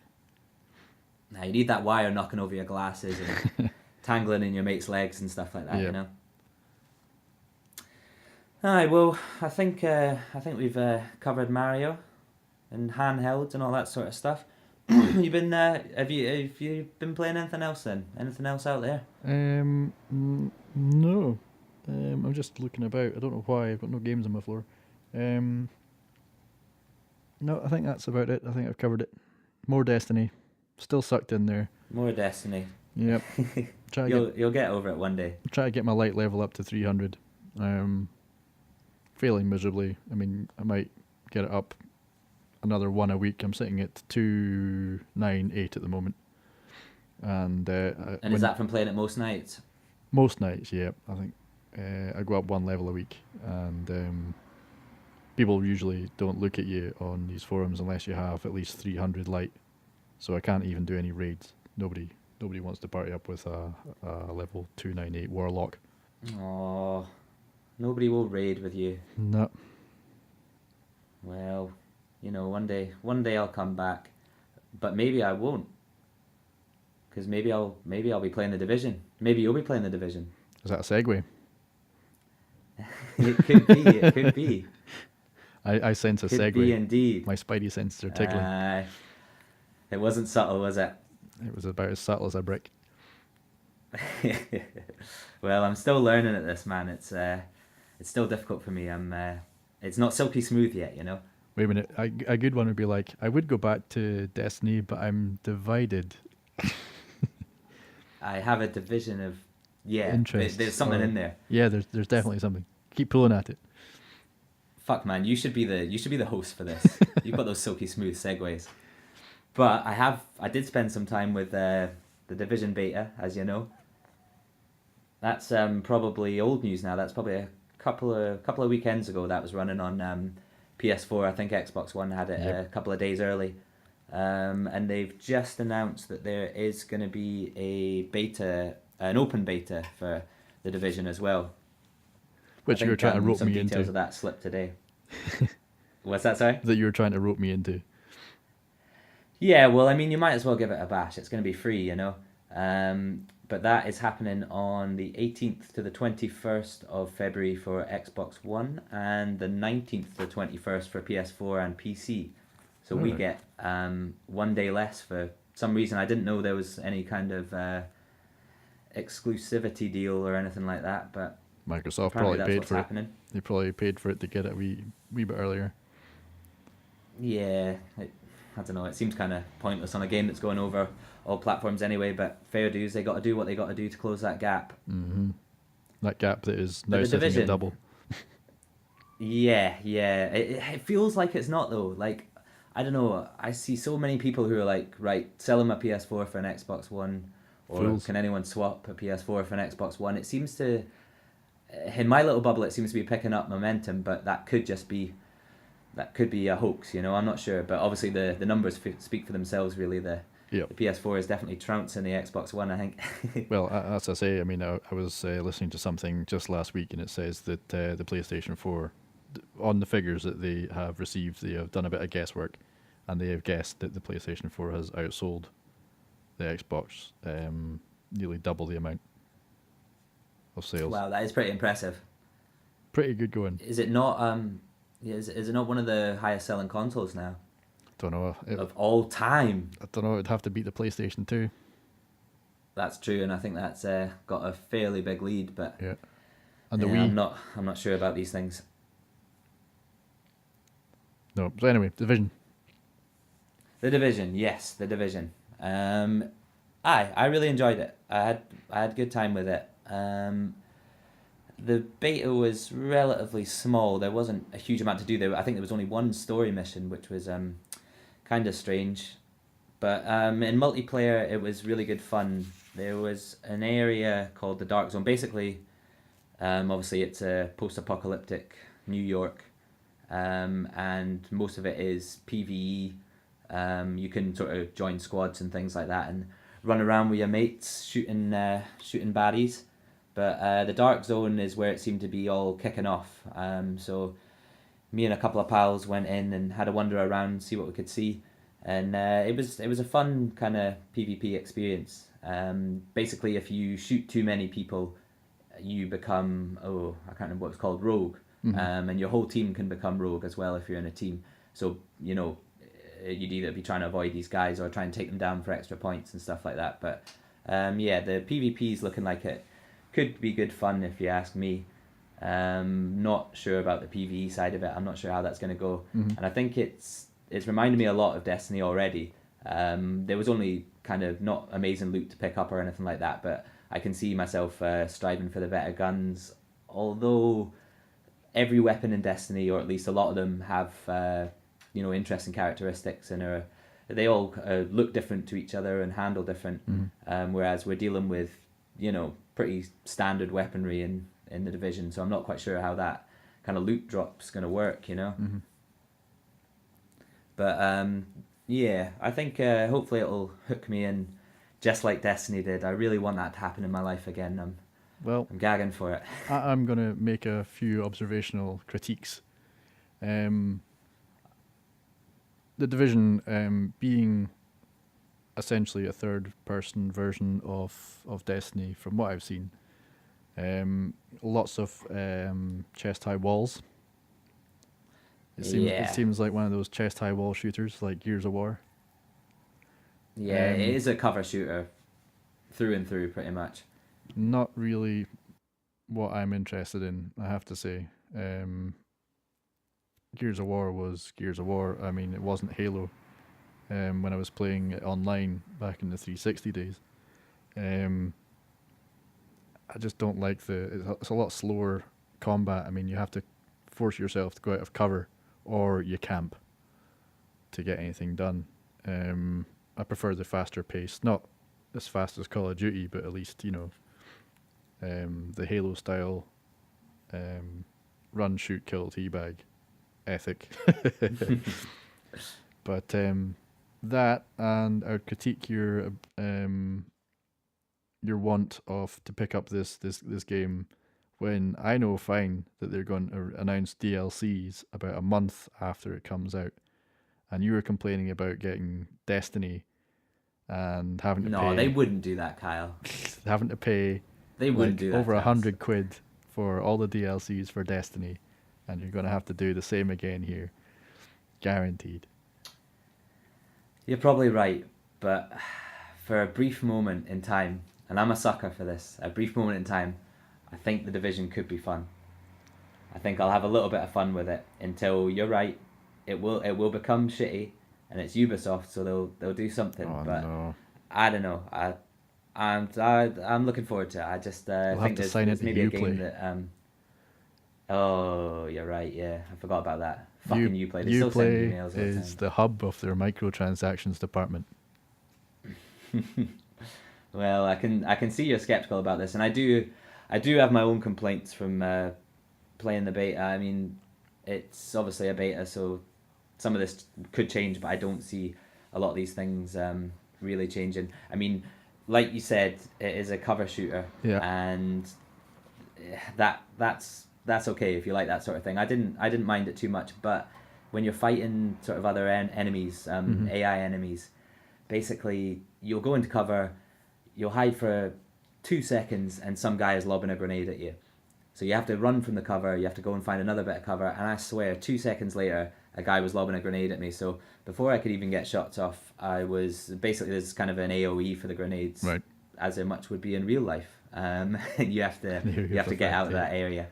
Nah, you need that wire knocking over your glasses and tangling in your mate's legs and stuff like that. You know. Alright, well, I think we've covered Mario and handhelds and all that sort of stuff. Have you been playing anything else then? Anything else out there? No. I'm just looking about. I don't know why. I've got no games on my floor. Um, no, I think that's about it. I think I've covered it. More Destiny. Still sucked in there. More Destiny. Yep. Try to You'll get over it one day. get my light level up to 300. Failing miserably. I mean, I might get it up another one a week. I'm sitting at 298 at the moment. And And is that from playing it most nights? most nights, yeah. I think I go up one level a week, and people usually don't look at you on these forums unless you have at least 300 light. So I can't even do any raids. Nobody wants to party up with a level 298 warlock. Oh, nobody will raid with you. No. Well, one day I'll come back, but maybe I won't, because maybe I'll be playing the Division. Maybe you'll be playing the Division. Is that a segue? It could be. It could be. I sense a Could segue. be indeed. My spidey senses are tickling. It wasn't subtle, was it? It was about as subtle as a brick. Well, I'm still learning at this, man. It's still difficult for me. It's not silky smooth yet, Wait a minute. A good one would be like, I would go back to Destiny, but I'm divided. I have a division of Interests, there's something in there. Yeah, there's definitely something. Keep pulling at it. Fuck, man, you should be the host for this. You've got those silky smooth segues. But I did spend some time with the Division beta, as you know. That's probably old news now. That's probably a couple of weekends ago. That was running on PS4. I think Xbox One had it a couple of days early. And they've just announced that there is going to be an open beta for the Division as well. Which you were trying to rope me into. Some details of that slipped today. What's that, sorry? That you were trying to rope me into. Yeah, well, I mean, you might as well give it a bash. It's going to be free, But that is happening on the 18th to the 21st of February for Xbox One and the 19th to the 21st for PS4 and PC. So we get 1 day less for some reason. I didn't know there was any kind of exclusivity deal or anything like that, but Microsoft probably paid for happening. it. They probably paid for it to get it a wee bit earlier. Yeah, I don't know. It seems kind of pointless on a game that's going over all platforms anyway. But fair dues, they got to do what they got to do to close that gap. Mm-hmm. That gap that is now the sitting Division, at double. Yeah. It feels like it's not though. Like, I don't know. I see so many people who are like, right, sell them a PS4 for an Xbox One, or Fools. Can anyone swap a PS4 for an Xbox One? It seems to, in my little bubble, it seems to be picking up momentum, but that could be a hoax, I'm not sure. But obviously the numbers speak for themselves, really. The PS4 is definitely trouncing the Xbox One, I think. Well, as I say, I mean, I was listening to something just last week, and it says that the PlayStation 4, on the figures that they have received, they have done a bit of guesswork, and they have guessed that the PlayStation 4 has outsold the Xbox nearly double the amount of sales. Wow, that is pretty impressive. Pretty good going. Is it not? Is it not one of the highest selling consoles now? Don't know. Of all time. I don't know. It'd have to beat the PlayStation 2. That's true, and I think that's got a fairly big lead. But yeah, and the Wii. I'm not sure about these things. No. So anyway, Division. The Division, yes, the Division. I really enjoyed it. I had a good time with it. The beta was relatively small. There wasn't a huge amount to do there. I think there was only one story mission, which was kind of strange. But in multiplayer, it was really good fun. There was an area called the Dark Zone. Basically, obviously, it's a post-apocalyptic New York, and most of it is PvE. You can sort of join squads and things like that and run around with your mates shooting baddies. But the Dark Zone is where it seemed to be all kicking off. So me and a couple of pals went in and had a wander around, see what we could see. And it was a fun kind of PvP experience. Basically, if you shoot too many people, you become, I can't remember what it's called, rogue. Mm-hmm. And your whole team can become rogue as well if you're in a team. So, you'd either be trying to avoid these guys or try and take them down for extra points and stuff like that. But yeah, the PvP is looking like it could be good fun if you ask me. Not sure about the PvE side of it. I'm not sure how that's going to go. Mhm. And I think it's reminded me a lot of Destiny already. There was only kind of not amazing loot to pick up or anything like that, but I can see myself striving for the better guns. Although every weapon in Destiny, or at least a lot of them, have interesting characteristics and they all look different to each other and handle different. Whereas we're dealing with pretty standard weaponry in the Division, so I'm not quite sure how that kind of loot drop's going to work. But yeah, I think hopefully it'll hook me in just like Destiny did. I really want that to happen in my life again. Well, I'm gagging for it. I'm going to make a few observational critiques. The Division being essentially a third-person version of Destiny, from what I've seen. Lots of chest-high walls. It seems like one of those chest-high wall shooters, like Gears of War. Yeah, it is a cover shooter, through and through, pretty much. Not really what I'm interested in, I have to say. Gears of War was Gears of War. I mean, it wasn't Halo. When I was playing it online back in the 360 days. I just don't like it's a lot slower combat. I mean, you have to force yourself to go out of cover or you camp to get anything done. I prefer the faster pace, not as fast as Call of Duty, but at least, the Halo style run, shoot, kill, teabag ethic. But that, and I would critique your want of to pick up this game when I know fine that they're going to announce DLCs about a month after it comes out, and you were complaining about getting Destiny and having to pay. No, they wouldn't do that, Kyle. Having to pay. They wouldn't do that. Over £100 for all the DLCs for Destiny, and you're going to have to do the same again here, guaranteed. You're probably right, but for a brief moment in time, and I'm a sucker for this, a brief moment in time, I think the Division could be fun. I think I'll have a little bit of fun with it until you're right. It will become shitty, and it's Ubisoft, so they'll do something. Oh, but no. I don't know. I'm looking forward to it. I just think there's maybe a game that. Oh, you're right. Yeah, I forgot about that. Fucking Uplay. They still send emails all the time. is the hub of their microtransactions department. Well, I can see you're skeptical about this, and I do have my own complaints from playing the beta. I mean, it's obviously a beta, so some of this could change, but I don't see a lot of these things really changing. I mean, like you said, it is a cover shooter, and that's okay if you like that sort of thing. I didn't mind it too much, but when you're fighting sort of other enemies, AI enemies, basically you'll go into cover, you'll hide for 2 seconds, and some guy is lobbing a grenade at you. So you have to run from the cover, you have to go and find another bit of cover, and I swear 2 seconds later a guy was lobbing a grenade at me. So before I could even get shots off, I was basically, there's kind of an AoE for the grenades, right, as there much would be in real life. You have to get out of that area.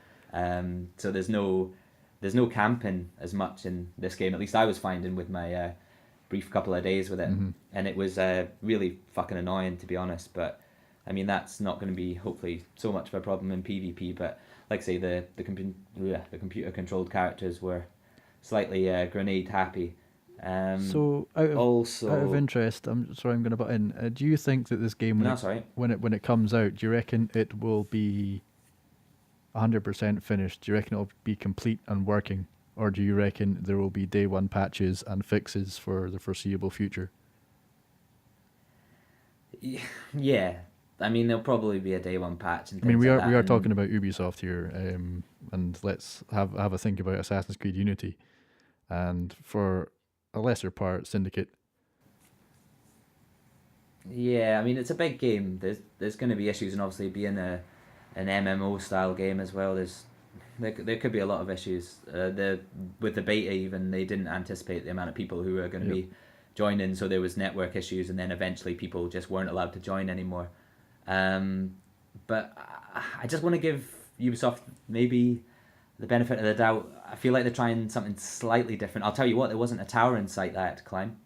So there's no camping as much in this game. At least I was finding with my brief couple of days with it, and it was really fucking annoying, to be honest. But I mean, that's not going to be hopefully so much of a problem in PvP. But like I say, the computer controlled characters were slightly grenade happy. So out of interest, I'm sorry, I'm going to butt in. Do you think that this game, when it comes out, do you reckon it will be 100% finished? Do you reckon it'll be complete and working, or do you reckon there will be day one patches and fixes for the foreseeable future? Yeah, I mean, there'll probably be a day one patch. And I mean, we are talking about Ubisoft here, and let's have a think about Assassin's Creed Unity, and for a lesser part, Syndicate. Yeah, I mean, it's a big game. There's going to be issues, and obviously being an MMO style game as well, there's there could be a lot of issues. With the beta, even they didn't anticipate the amount of people who were going to Yep. be joining, so there was network issues, and then eventually people just weren't allowed to join anymore. But I just want to give Ubisoft maybe the benefit of the doubt. I feel like they're trying something slightly different. I'll tell you what, there wasn't a tower in sight that I had to climb,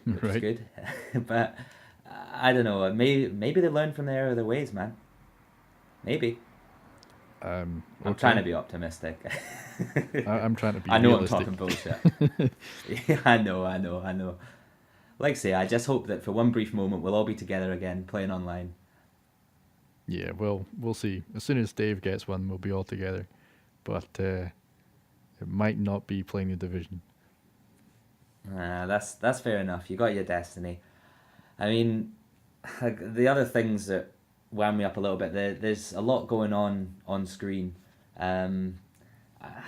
which is Right. good. But I don't know. Maybe they learned from their other ways, man. Maybe. I'm trying to Okay. be optimistic. I'm trying to be I know I'm realistic. talking bullshit. Yeah, I know. Like I say, I just hope that for one brief moment we'll all be together again playing online. Yeah, well, we'll see. As soon as Dave gets one, we'll be all together. But it might not be playing the Division. That's fair enough. You got your destiny. I mean, like, the other things that wound me up a little bit. There's a lot going on screen. Um,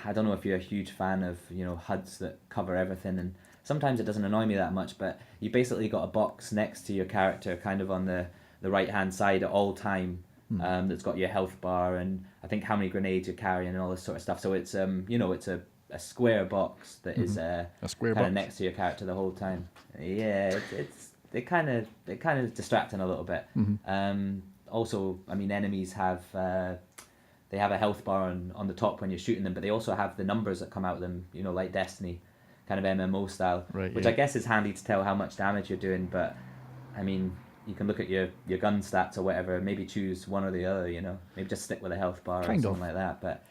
I don't know if you're a huge fan of HUDs that cover everything, and sometimes it doesn't annoy me that much. But you basically got a box next to your character, kind of on the right hand side at all time. Hmm. That's got your health bar and I think how many grenades you're carrying and all this sort of stuff. So it's it's a square box that is A square kind of box. next to your character the whole time. Yeah, it kind of distracting a little bit. Hmm. Also, I mean, enemies have they have a health bar on the top when you're shooting them, but they also have the numbers that come out of them. Like Destiny, kind of MMO style, Right. which Yeah. I guess is handy to tell how much damage you're doing. But I mean, you can look at your gun stats or whatever. Maybe choose one or the other. Maybe just stick with a health bar or Kind something of. like that. But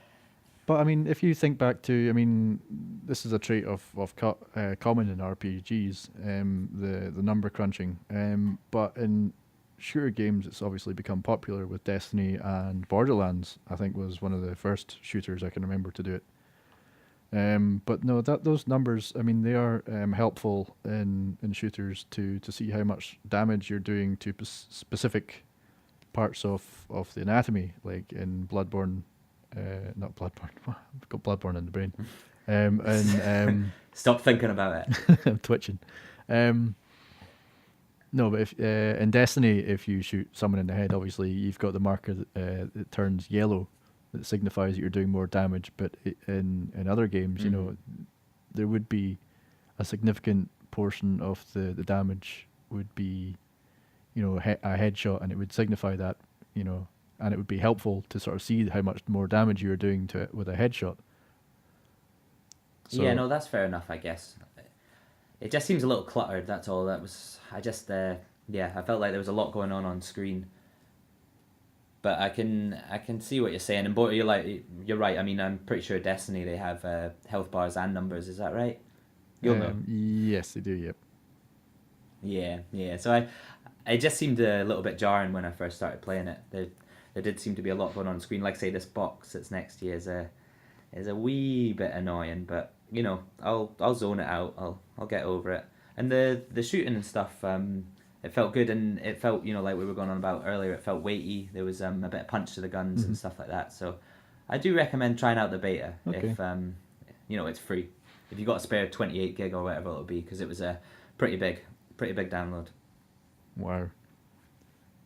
But I mean, if you think back to, I mean, this is a trait of common in RPGs, the number crunching. But in shooter games, it's obviously become popular with Destiny and Borderlands. I think was one of the first shooters I can remember to do it. But no, that those numbers, I mean, they are helpful in shooters to see how much damage you're doing to specific parts of the anatomy, like in Bloodborne, not Bloodborne. I've got Bloodborne in the brain. And stop thinking about it. I'm twitching. Um, no, but if in Destiny, if you shoot someone in the head, obviously you've got the marker that turns yellow, that signifies that you're doing more damage. But in other games, Mhm. there would be a significant portion of the damage would be, a headshot, and it would signify that, and it would be helpful to sort of see how much more damage you're doing to it with a headshot. Yeah, So no, that's fair enough, I guess. It just seems a little cluttered. That's all. I just yeah, I felt like there was a lot going on screen. But I can see what you're saying, and you're right. I mean, I'm pretty sure Destiny they have health bars and numbers. Is that right? You'll know. yes, they do. Yep. Yeah. So it just seemed a little bit jarring when I first started playing it. There did seem to be a lot going on screen. Like say this box that's next to you is a wee bit annoying, but I'll zone it out. I'll get over it. And the shooting and stuff, it felt good, and it felt like we were going on about earlier. It felt weighty. There was a bit of punch to the guns Hmm. and stuff like that. So I do recommend trying out the beta Okay. if it's free. If you got a spare 28 gig or whatever it'll be, because it was a pretty big download. Wow.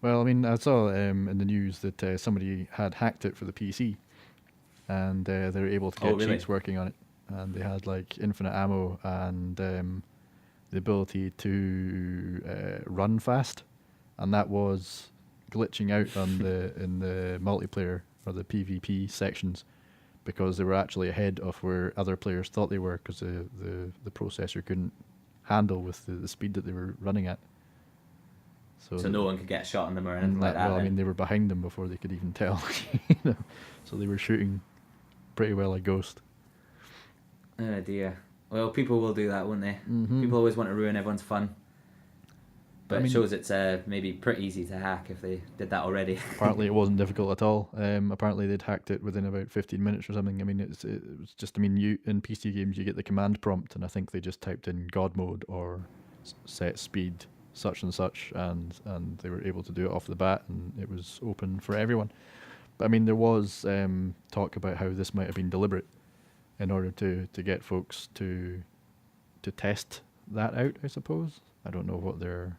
Well, I mean, I saw in the news that somebody had hacked it for the PC, and they were able to Oh get really? cheats working on it, and they had like infinite ammo and the ability to run fast, and that was glitching out on the in the multiplayer or the PvP sections because they were actually ahead of where other players thought they were because the processor couldn't handle with the speed that they were running at. So So no one could get a shot on them or anything like that, that well, I then. mean, they were behind them before they could even tell. So they were shooting pretty well a ghost. Oh dear. Well, people will do that, won't they? Hmm. People always want to ruin everyone's fun. I But it mean, shows it's maybe pretty easy to hack if they did that already. apparently it wasn't difficult at all. Apparently they'd hacked it within about 15 minutes or something. I mean, it was just, I mean, you in PC games you get the command prompt, and I think they just typed in God mode or set speed such and such, and they were able to do it off the bat, and it was open for everyone. But I mean, there was talk about how this might have been deliberate in order to get folks to test that out. I suppose I don't know what they're.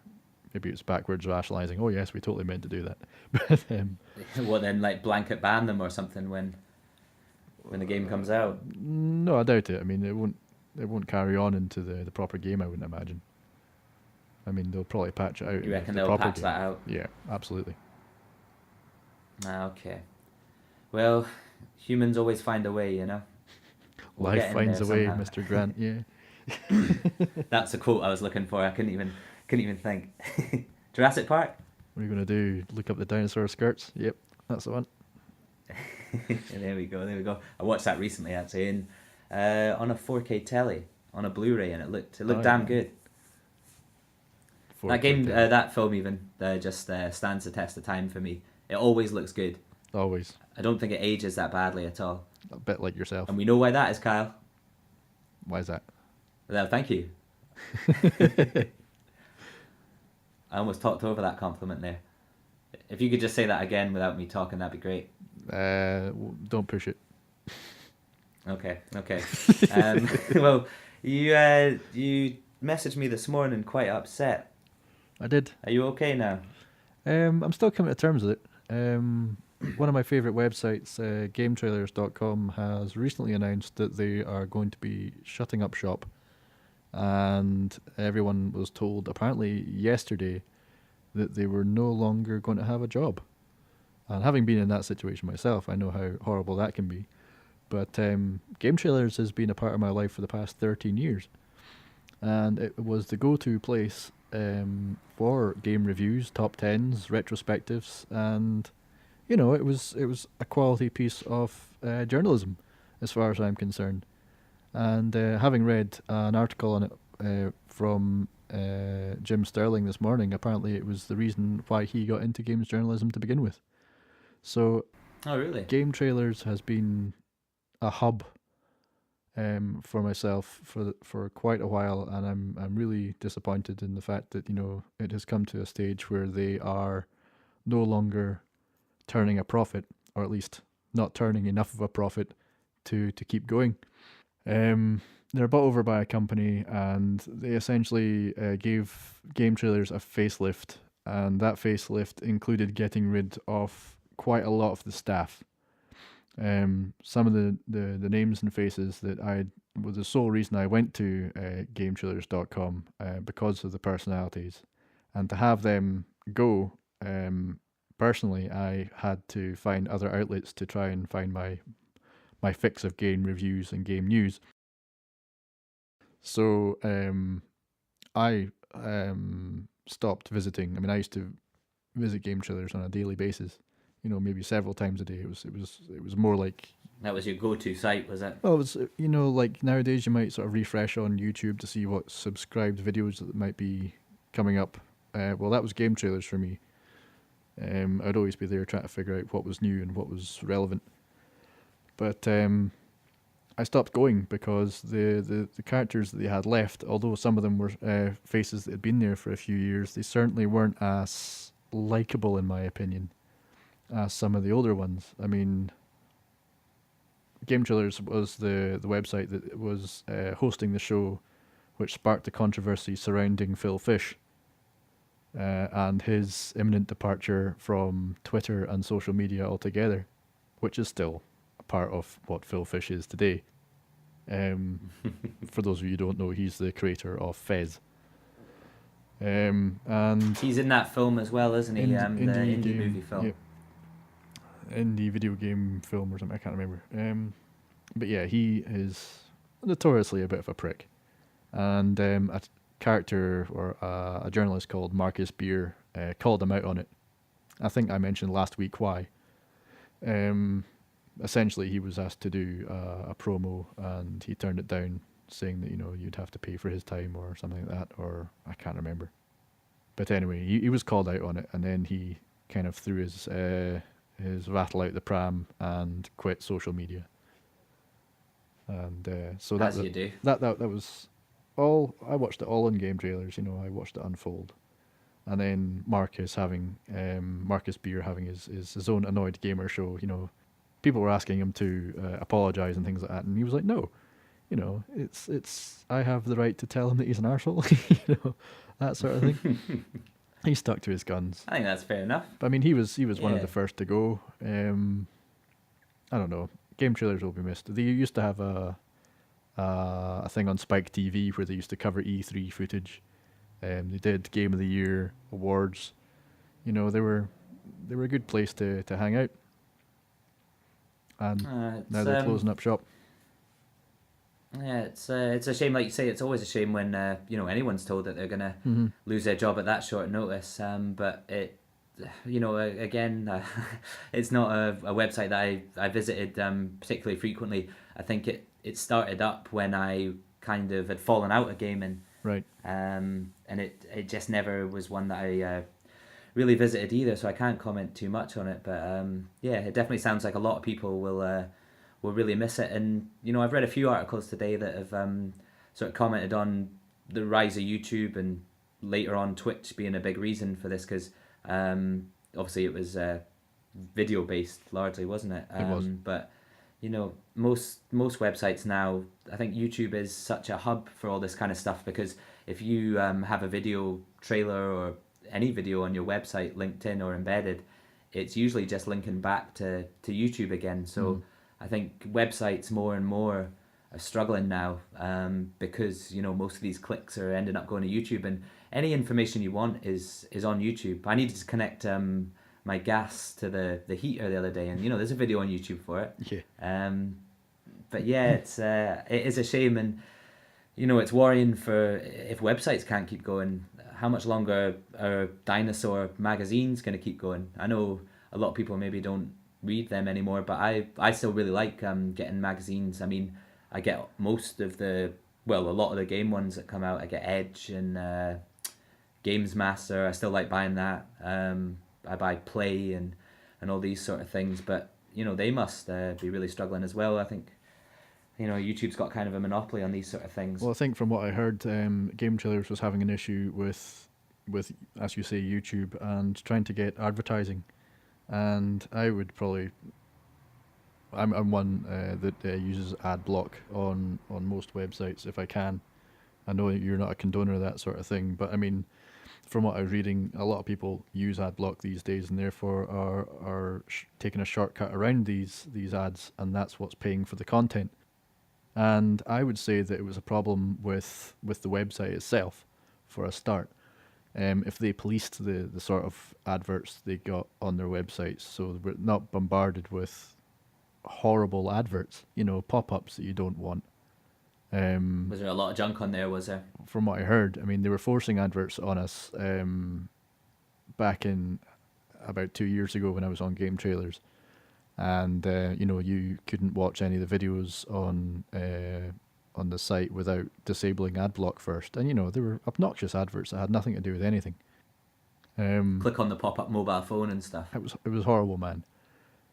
Maybe it's backwards rationalizing. Oh yes, we totally meant to do that. But Well, then like blanket ban them or something when. when the game comes out. No, I doubt it. I mean, it won't carry on into the proper game, I wouldn't imagine. I mean, they'll probably patch it out You in reckon the they'll proper patch game. that out? Yeah, absolutely. Ah, okay. Well, humans always find a way, you know. We'll Life get in finds there a way, somehow. Mr. Grant. Yeah. That's a quote I was looking for. I couldn't even think. Jurassic Park. What are you gonna do? Look up the dinosaur skirts? Yep, that's the one. There we go. There we go. I watched that recently actually in on a 4K telly on a Blu-ray, and it looked Oh, damn yeah. good. 4K That game, telly. that film even just stands the test of time for me. It always looks good. Always. I don't think it ages that badly at all. A bit like yourself. And we know why that is, Kyle. Why is that? Well, thank you. I almost talked over that compliment there. If you could just say that again without me talking, that'd be great. Don't push it. Okay. Well, you messaged me this morning quite upset. I did. Are you okay now? I'm still coming to terms with it. One of my favourite websites, GameTrailers.com, has recently announced that they are going to be shutting up shop, and everyone was told apparently yesterday that they were no longer going to have a job. And having been in that situation myself, I know how horrible that can be. But Game Trailers has been a part of my life for the past 13 years. And it was the go-to place for game reviews, top 10s, retrospectives, and, you know, it was a quality piece of journalism, as far as I'm concerned. And having read an article on it from Jim Sterling this morning, apparently it was the reason why he got into games journalism to begin with. So Oh, really? Game Trailers has been a hub for myself for quite a while, and I'm really disappointed in the fact that, you know, it has come to a stage where they are no longer turning a profit, or at least not turning enough of a profit to keep going. They're bought over by a company, and they essentially gave Game Trailers a facelift, and that facelift included getting rid of quite a lot of the staff. Some of the names and faces that I was the sole reason I went to GameTrailers.com because of the personalities, and to have them go, personally, I had to find other outlets to try and find my fix of game reviews and game news. So I stopped visiting. I mean, I used to visit Game Trailers on a daily basis. You know, maybe several times a day. It was more like, That was your go-to site, was it? well, it was, you know, like nowadays you might sort of refresh on YouTube to see what subscribed videos that might be coming up. Well, that was Game Trailers for me. I'd always be there trying to figure out what was new and what was relevant. But I stopped going because the characters that they had left, although some of them were faces that had been there for a few years, they certainly weren't as likable, in my opinion, as some of the older ones. I mean, Game Trailers was the website that was hosting the show, which sparked the controversy surrounding Phil Fish and his imminent departure from Twitter and social media altogether, which is still a part of what Phil Fish is today. For those of you who don't know, he's the creator of Fez. And He's in that film as well, isn't he? The indie game, movie film. yeah, indie video game film or something, I can't remember. But yeah, he is notoriously a bit of a prick. And a character or a journalist called Marcus Beer called him out on it. I think I mentioned last week why. Essentially, he was asked to do a promo, and he turned it down, saying that, you know, you'd have to pay for his time or something like that, or I can't remember. But anyway, he was called out on it, and then he kind of threw his rattle out the pram and quit social media. And so As you do. that was all. I watched it all in Game Trailers. You know, I watched it unfold, and then Marcus Beer having his own annoyed gamer show. You know, people were asking him to apologize and things like that, and he was like, no, you know, it's I have the right to tell him that he's an arsehole, you know, that sort of thing. He stuck to his guns. I think that's fair enough. But I mean, he was one of Yeah. the first to go. I don't know. game trailers will be missed. They used to have a thing on Spike TV where they used to cover E3 footage. They did Game of the Year awards. You know, they were a good place to hang out. And now It's they're closing up shop. Yeah, it's a shame. Like you say, it's always a shame when anyone's told that they're gonna Hmm. lose their job at that short notice. But it, again, it's not a website that I visited particularly frequently. I think it started up when I kind of had fallen out of gaming, Right. and it just never was one that I really visited either. So I can't comment too much on it. But yeah, it definitely sounds like a lot of people will really miss it. And I've read a few articles today that have sort of commented on the rise of YouTube and later on Twitch being a big reason for this because obviously it was video based largely, wasn't it? It was. But most websites now, I think YouTube is such a hub for all this kind of stuff because if you have a video trailer or any video on your website linked in or embedded, it's usually just linking back to YouTube again. So I think websites more and more are struggling now because most of these clicks are ending up going to YouTube, and any information you want is on YouTube. I needed to connect my gas to the heater the other day, and there's a video on YouTube for it. Yeah. But yeah, it is a shame, and it's worrying for if websites can't keep going. How much longer are dinosaur magazines going to keep going? I know a lot of people maybe don't read them anymore, but I still really like getting magazines. I mean, I get most of a lot of the game ones that come out. I get Edge and Games Master. I still like buying that. I buy Play and all these sort of things, but they must be really struggling as well. I think YouTube's got kind of a monopoly on these sort of things. Well, I think from what I heard, Game Trailers was having an issue with, as you say, YouTube and trying to get advertising. And I would probably, I'm one that uses ad block on most websites if I can. I know you're not a condoner of that sort of thing, but I mean, from what I was reading, a lot of people use ad block these days, and therefore are taking a shortcut around these ads, and that's what's paying for the content. And I would say that it was a problem with the website itself, for a start. If they policed the sort of adverts they got on their websites, so we're not bombarded with horrible adverts, pop-ups that you don't want. Was there a lot of junk on there, was there? From what I heard, I mean, they were forcing adverts on us back in about 2 years ago when I was on Game Trailers. And you couldn't watch any of the videos on the site without disabling ad block first. And they were obnoxious adverts that had nothing to do with anything. Click on the pop-up mobile phone and stuff. It was horrible, man.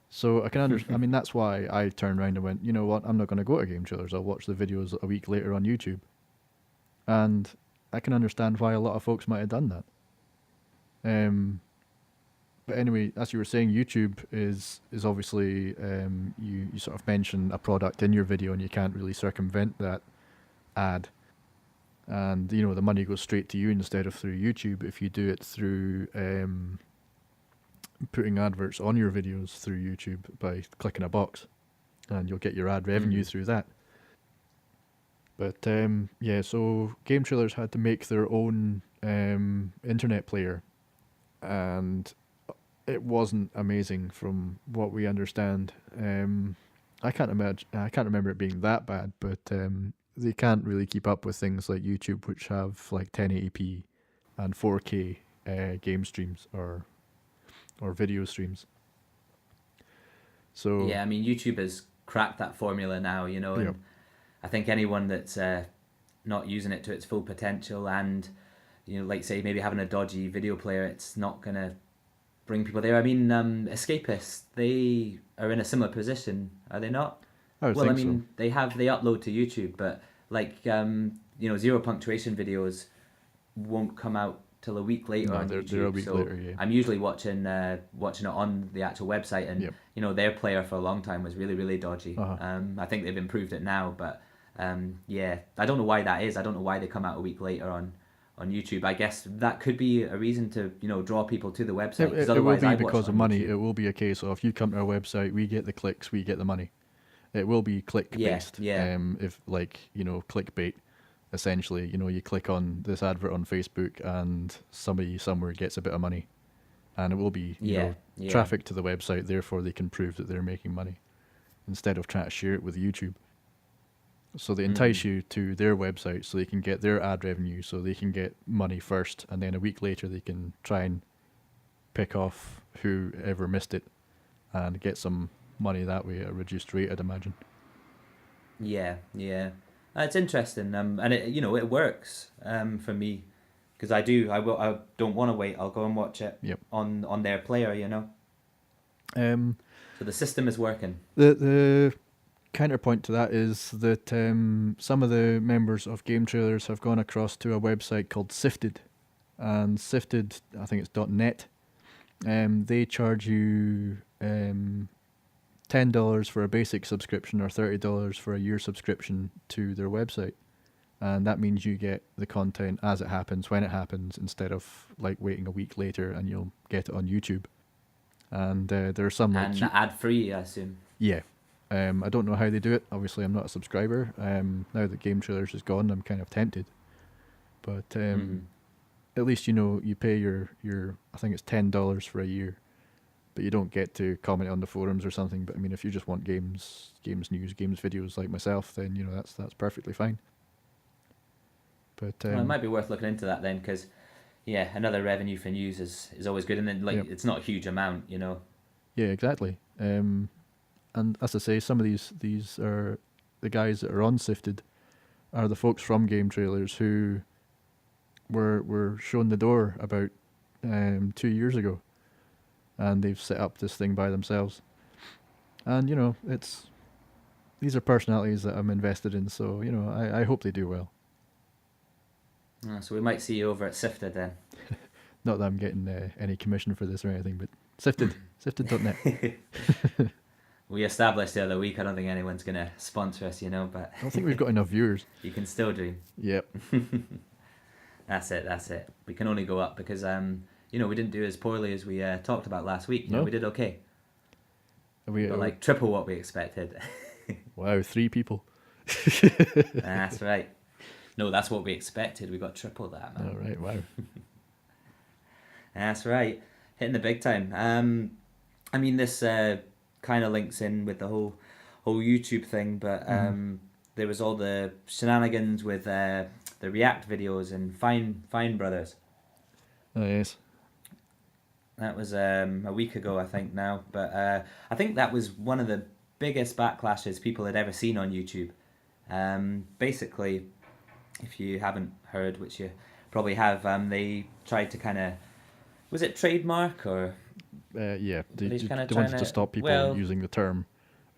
So I can understand. I mean, that's why I turned around and went, you know what? I'm not going to go to Game Trailers. I'll watch the videos a week later on YouTube. And I can understand why a lot of folks might have done that. But anyway, as you were saying, YouTube is obviously you sort of mention a product in your video and you can't really circumvent that ad, and the money goes straight to you instead of through YouTube. If you do it through putting adverts on your videos through YouTube by clicking a box, and you'll get your ad revenue through that. But yeah, so Game Trailers had to make their own internet player, and it wasn't amazing from what we understand. I can't remember it being that bad, but they can't really keep up with things like YouTube, which have like 1080p and 4K game streams or video streams. So yeah, I mean, YouTube has cracked that formula now, and Yep. I think anyone that's not using it to its full potential and like say maybe having a dodgy video player, it's not gonna bring people there. I mean, Escapists, they are in a similar position, are they not? I would Well, I think mean, they upload to YouTube, but like zero punctuation videos won't come out till a week later No, on they're YouTube. a week so later, yeah. I'm usually watching it on the actual website, and Yep. their player for a long time was really, really dodgy. Uh-huh. I think they've improved it now, but yeah, I don't know why that is. I don't know why they come out a week later on YouTube. I guess that could be a reason to draw people to the website. It will be I'd watch because it of on money. YouTube. It will be a case of you come to our website, we get the clicks, we get the money. It will be click Yeah, based. yeah. If like, you know, clickbait, essentially, you know, you click on this advert on Facebook and somebody somewhere gets a bit of money, and it will be, you Yeah, know, yeah. traffic to the website. Therefore, they can prove that they're making money instead of trying to share it with YouTube. So they entice Mm. you to their website so they can get their ad revenue, so they can get money first, and then a week later they can try and pick off whoever missed it and get some money that way at a reduced rate, I'd imagine. Yeah, yeah. It's interesting, and it, it works for me because I don't want to wait. I'll go and watch it Yep. on their player. Um, So the system is working. the counterpoint to that is that some of the members of Game Trailers have gone across to a website called Sifted, and Sifted, I think it's .net. They charge you $10 for a basic subscription or $30 for a year subscription to their website, and that means you get the content as it happens when it happens instead of like waiting a week later and you'll get it on YouTube. And there are some like And ad free, I assume. yeah. I don't know how they do it. Obviously, I'm not a subscriber. Now that Game Trailers is gone, I'm kind of tempted. But Mm. at least you know you pay your I think it's $10 for a year, but you don't get to comment on the forums or something. But I mean, if you just want games news, games videos like myself, then you know that's perfectly fine. But Well, it might be worth looking into that then, because yeah, another revenue for news is always good, and then like yep. it's not a huge amount. Yeah, exactly. And as I say, some of these are the guys that are on Sifted are the folks from Game Trailers who were shown the door about 2 years ago, and they've set up this thing by themselves. And you know, these are personalities that I'm invested in, so you know, I hope they do well. So we might see you over at Sifted then. Not that I'm getting any commission for this or anything, but Sifted.net. We established the other week. I don't think anyone's gonna sponsor us, but I don't think we've got enough viewers. you can still dream. Yep. That's it. We can only go up because we didn't do as poorly as we talked about last week. No. We did okay. We But like triple what we expected. wow, 3 people. That's right. No, that's what we expected. We got triple that, man. All right, wow. That's right. Hitting the big time. I mean, this kind of links in with the whole YouTube thing, but there was all the shenanigans with the React videos and Fine Brothers. Oh yes. That was a week ago, I think now, but I think that was one of the biggest backlashes people had ever seen on YouTube. Basically, if you haven't heard, which you probably have, they tried to kind of, was it trademark or? Yeah, they kinda wanted to tryna- stop people well- using the term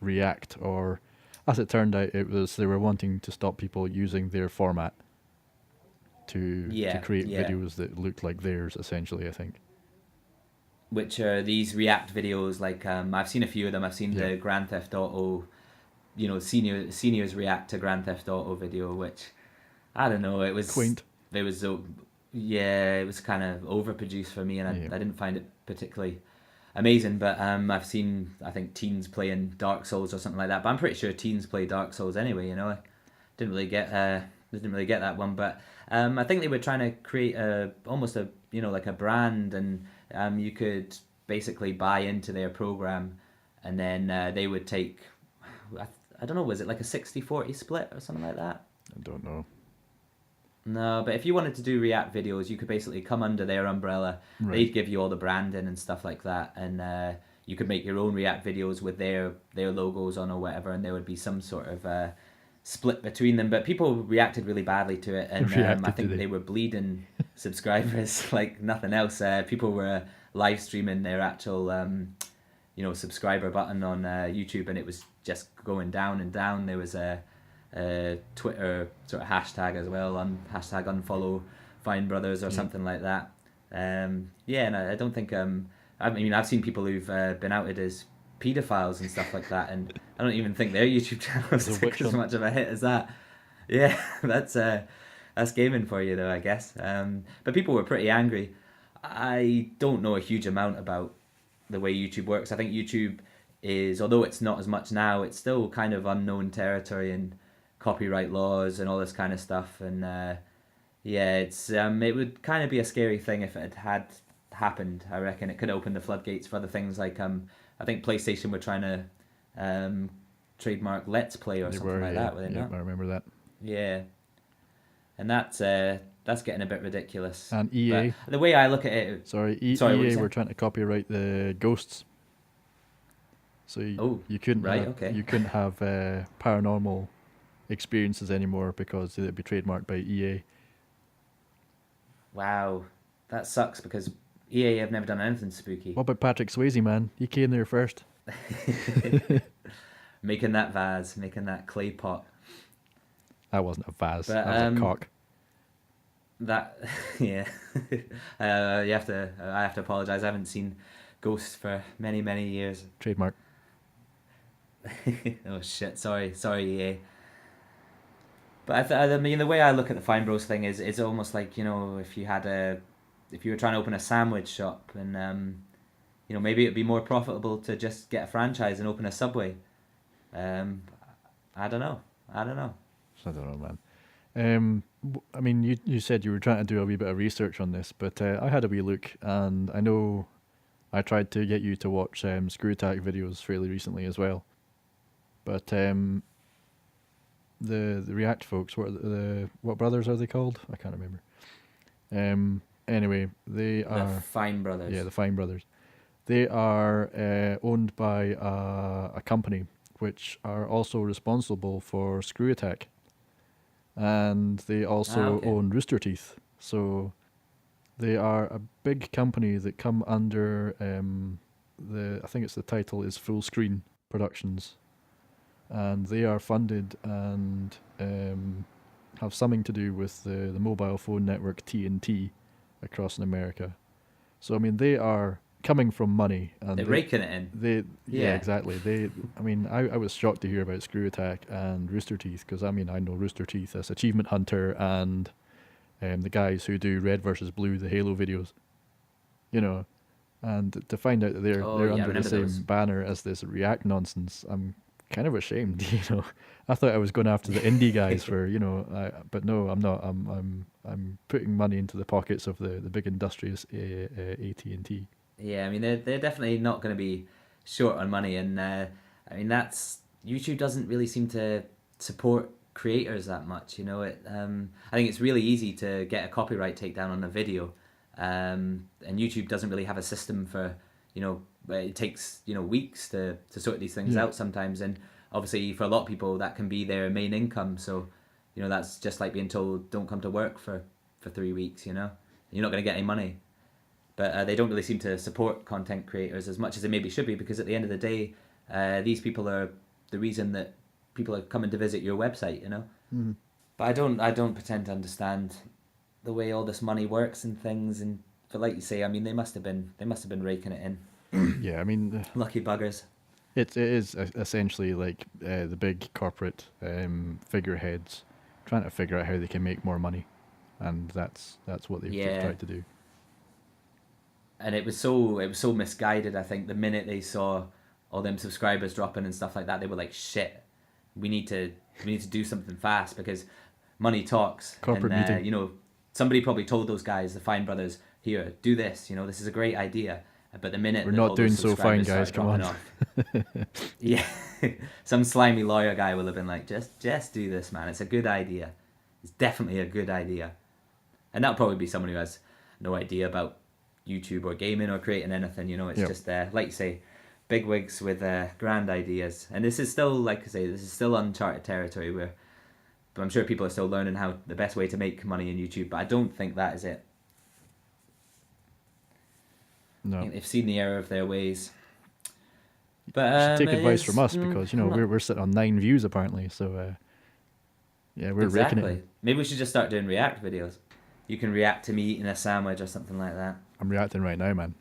React, or as it turned out, it was they were wanting to stop people using their format to create videos that looked like theirs, essentially, I think. Which are these React videos, like I've seen a few of them. I've seen the Grand Theft Auto, seniors react to Grand Theft Auto video, which I don't know. It was quaint. It was it was kind of overproduced for me, and I didn't find it particularly amazing. But I've seen, I think, teens playing Dark Souls or something like that. But I'm pretty sure teens play Dark Souls anyway. I didn't really get that one. But I think they were trying to create almost a like a brand, and you could basically buy into their program, and then they would take, I don't know, was it like a 60-40 split or something like that? I don't know. No, but if you wanted to do React videos, you could basically come under their umbrella. Right. They'd give you all the branding and stuff like that, and you could make your own React videos with their logos on or whatever, and there would be some sort of split between them. But people reacted really badly to it, and I think they were bleeding subscribers like nothing else. People were live streaming their actual subscriber button on YouTube, and it was just going down and down. There was a Twitter sort of hashtag as well, hashtag unfollow Fine Brothers or something like that. And I don't think I've seen people who've been outed as pedophiles and stuff like that, and I don't even think their YouTube channels took as much of a hit as that. Yeah, that's gaming for you though, I guess. But people were pretty angry. I don't know a huge amount about the way YouTube works. I think YouTube is, although it's not as much now, it's still kind of unknown territory and copyright laws and all this kind of stuff. And yeah, it would kind of be a scary thing if it had happened. I reckon it could open the floodgates for other things like I think PlayStation were trying to trademark Let's Play or something like that, were they not? I remember that. Yeah, and that's getting a bit ridiculous. And EA, but the way I look at it, EA were trying to copyright the ghosts. So you couldn't you couldn't have paranormal experiences anymore because it'd be trademarked by EA. Wow, that sucks because EA have never done anything spooky. What about Patrick Swayze, man? He came there first. Making that vase, making that clay pot. That wasn't a vase. That was a cock. That yeah. I have to apologize. I haven't seen Ghosts for many years. Trademark. Oh shit! Sorry, EA. But I mean, the way I look at the Fine Bros thing is, it's almost like, you know, if you were trying to open a sandwich shop, and you know, maybe it'd be more profitable to just get a franchise and open a Subway. I don't know, man. I mean, you said you were trying to do a wee bit of research on this, but I had a wee look, and I know I tried to get you to watch Screw Attack videos fairly recently as well. But the React folks, what brothers are they called? I can't remember. Anyway, they are the Fine Brothers. Yeah, the Fine Brothers. They are owned by a company which are also responsible for Screw Attack, and they also own Rooster Teeth. So they are a big company that come under I think it's the title is Full Screen Productions. And they are funded and have something to do with the mobile phone network TNT across in America. So I mean, they are coming from money, and they're raking it in. Yeah, exactly. I mean, I was shocked to hear about Screw Attack and Rooster Teeth, because I mean, I know Rooster Teeth as Achievement Hunter and the guys who do Red versus Blue, the Halo videos, you know, and to find out that they're under the same banner as this React nonsense, I'm kind of ashamed, you know. I thought I was going after the indie guys for, you know, but no, I'm not. I'm putting money into the pockets of the big industrious AT&T. Yeah, I mean, they're definitely not going to be short on money, and I mean, YouTube doesn't really seem to support creators that much, you know. I think it's really easy to get a copyright takedown on a video, and YouTube doesn't really have a system for, you know, it takes, you know, weeks to sort these things out sometimes, and obviously for a lot of people that can be their main income. So, you know, that's just like being told don't come to work for 3 weeks, you know, you're not going to get any money. But they don't really seem to support content creators as much as they maybe should be, because at the end of the day, these people are the reason that people are coming to visit your website, you know. Mm-hmm. But I don't pretend to understand the way all this money works and things, and but like you say, I mean, they must have been raking it in. Yeah, I mean, lucky buggers. It is essentially like the big corporate figureheads trying to figure out how they can make more money, and that's what they've tried to do. And it was so misguided. I think the minute they saw all them subscribers dropping and stuff like that, they were like, "Shit, we need to do something fast because money talks." Corporate meeting. You know, somebody probably told those guys, the Fine Brothers, "Here, do this. You know, this is a great idea." But the minute we're not doing so fine, guys, come on. Yeah, some slimy lawyer guy will have been like, just do this, man. It's a good idea. It's definitely a good idea. And that'll probably be someone who has no idea about YouTube or gaming or creating anything. You know, it's just like you say, big wigs with grand ideas. And this is still, like I say, this is still uncharted territory but I'm sure people are still learning how the best way to make money in YouTube. But I don't think that is it. No. They've seen the error of their ways. But you should take advice from us, because you know we're sitting on 9 views apparently. So we're raking it. Maybe we should just start doing React videos. You can react to me eating a sandwich or something like that. I'm reacting right now, man.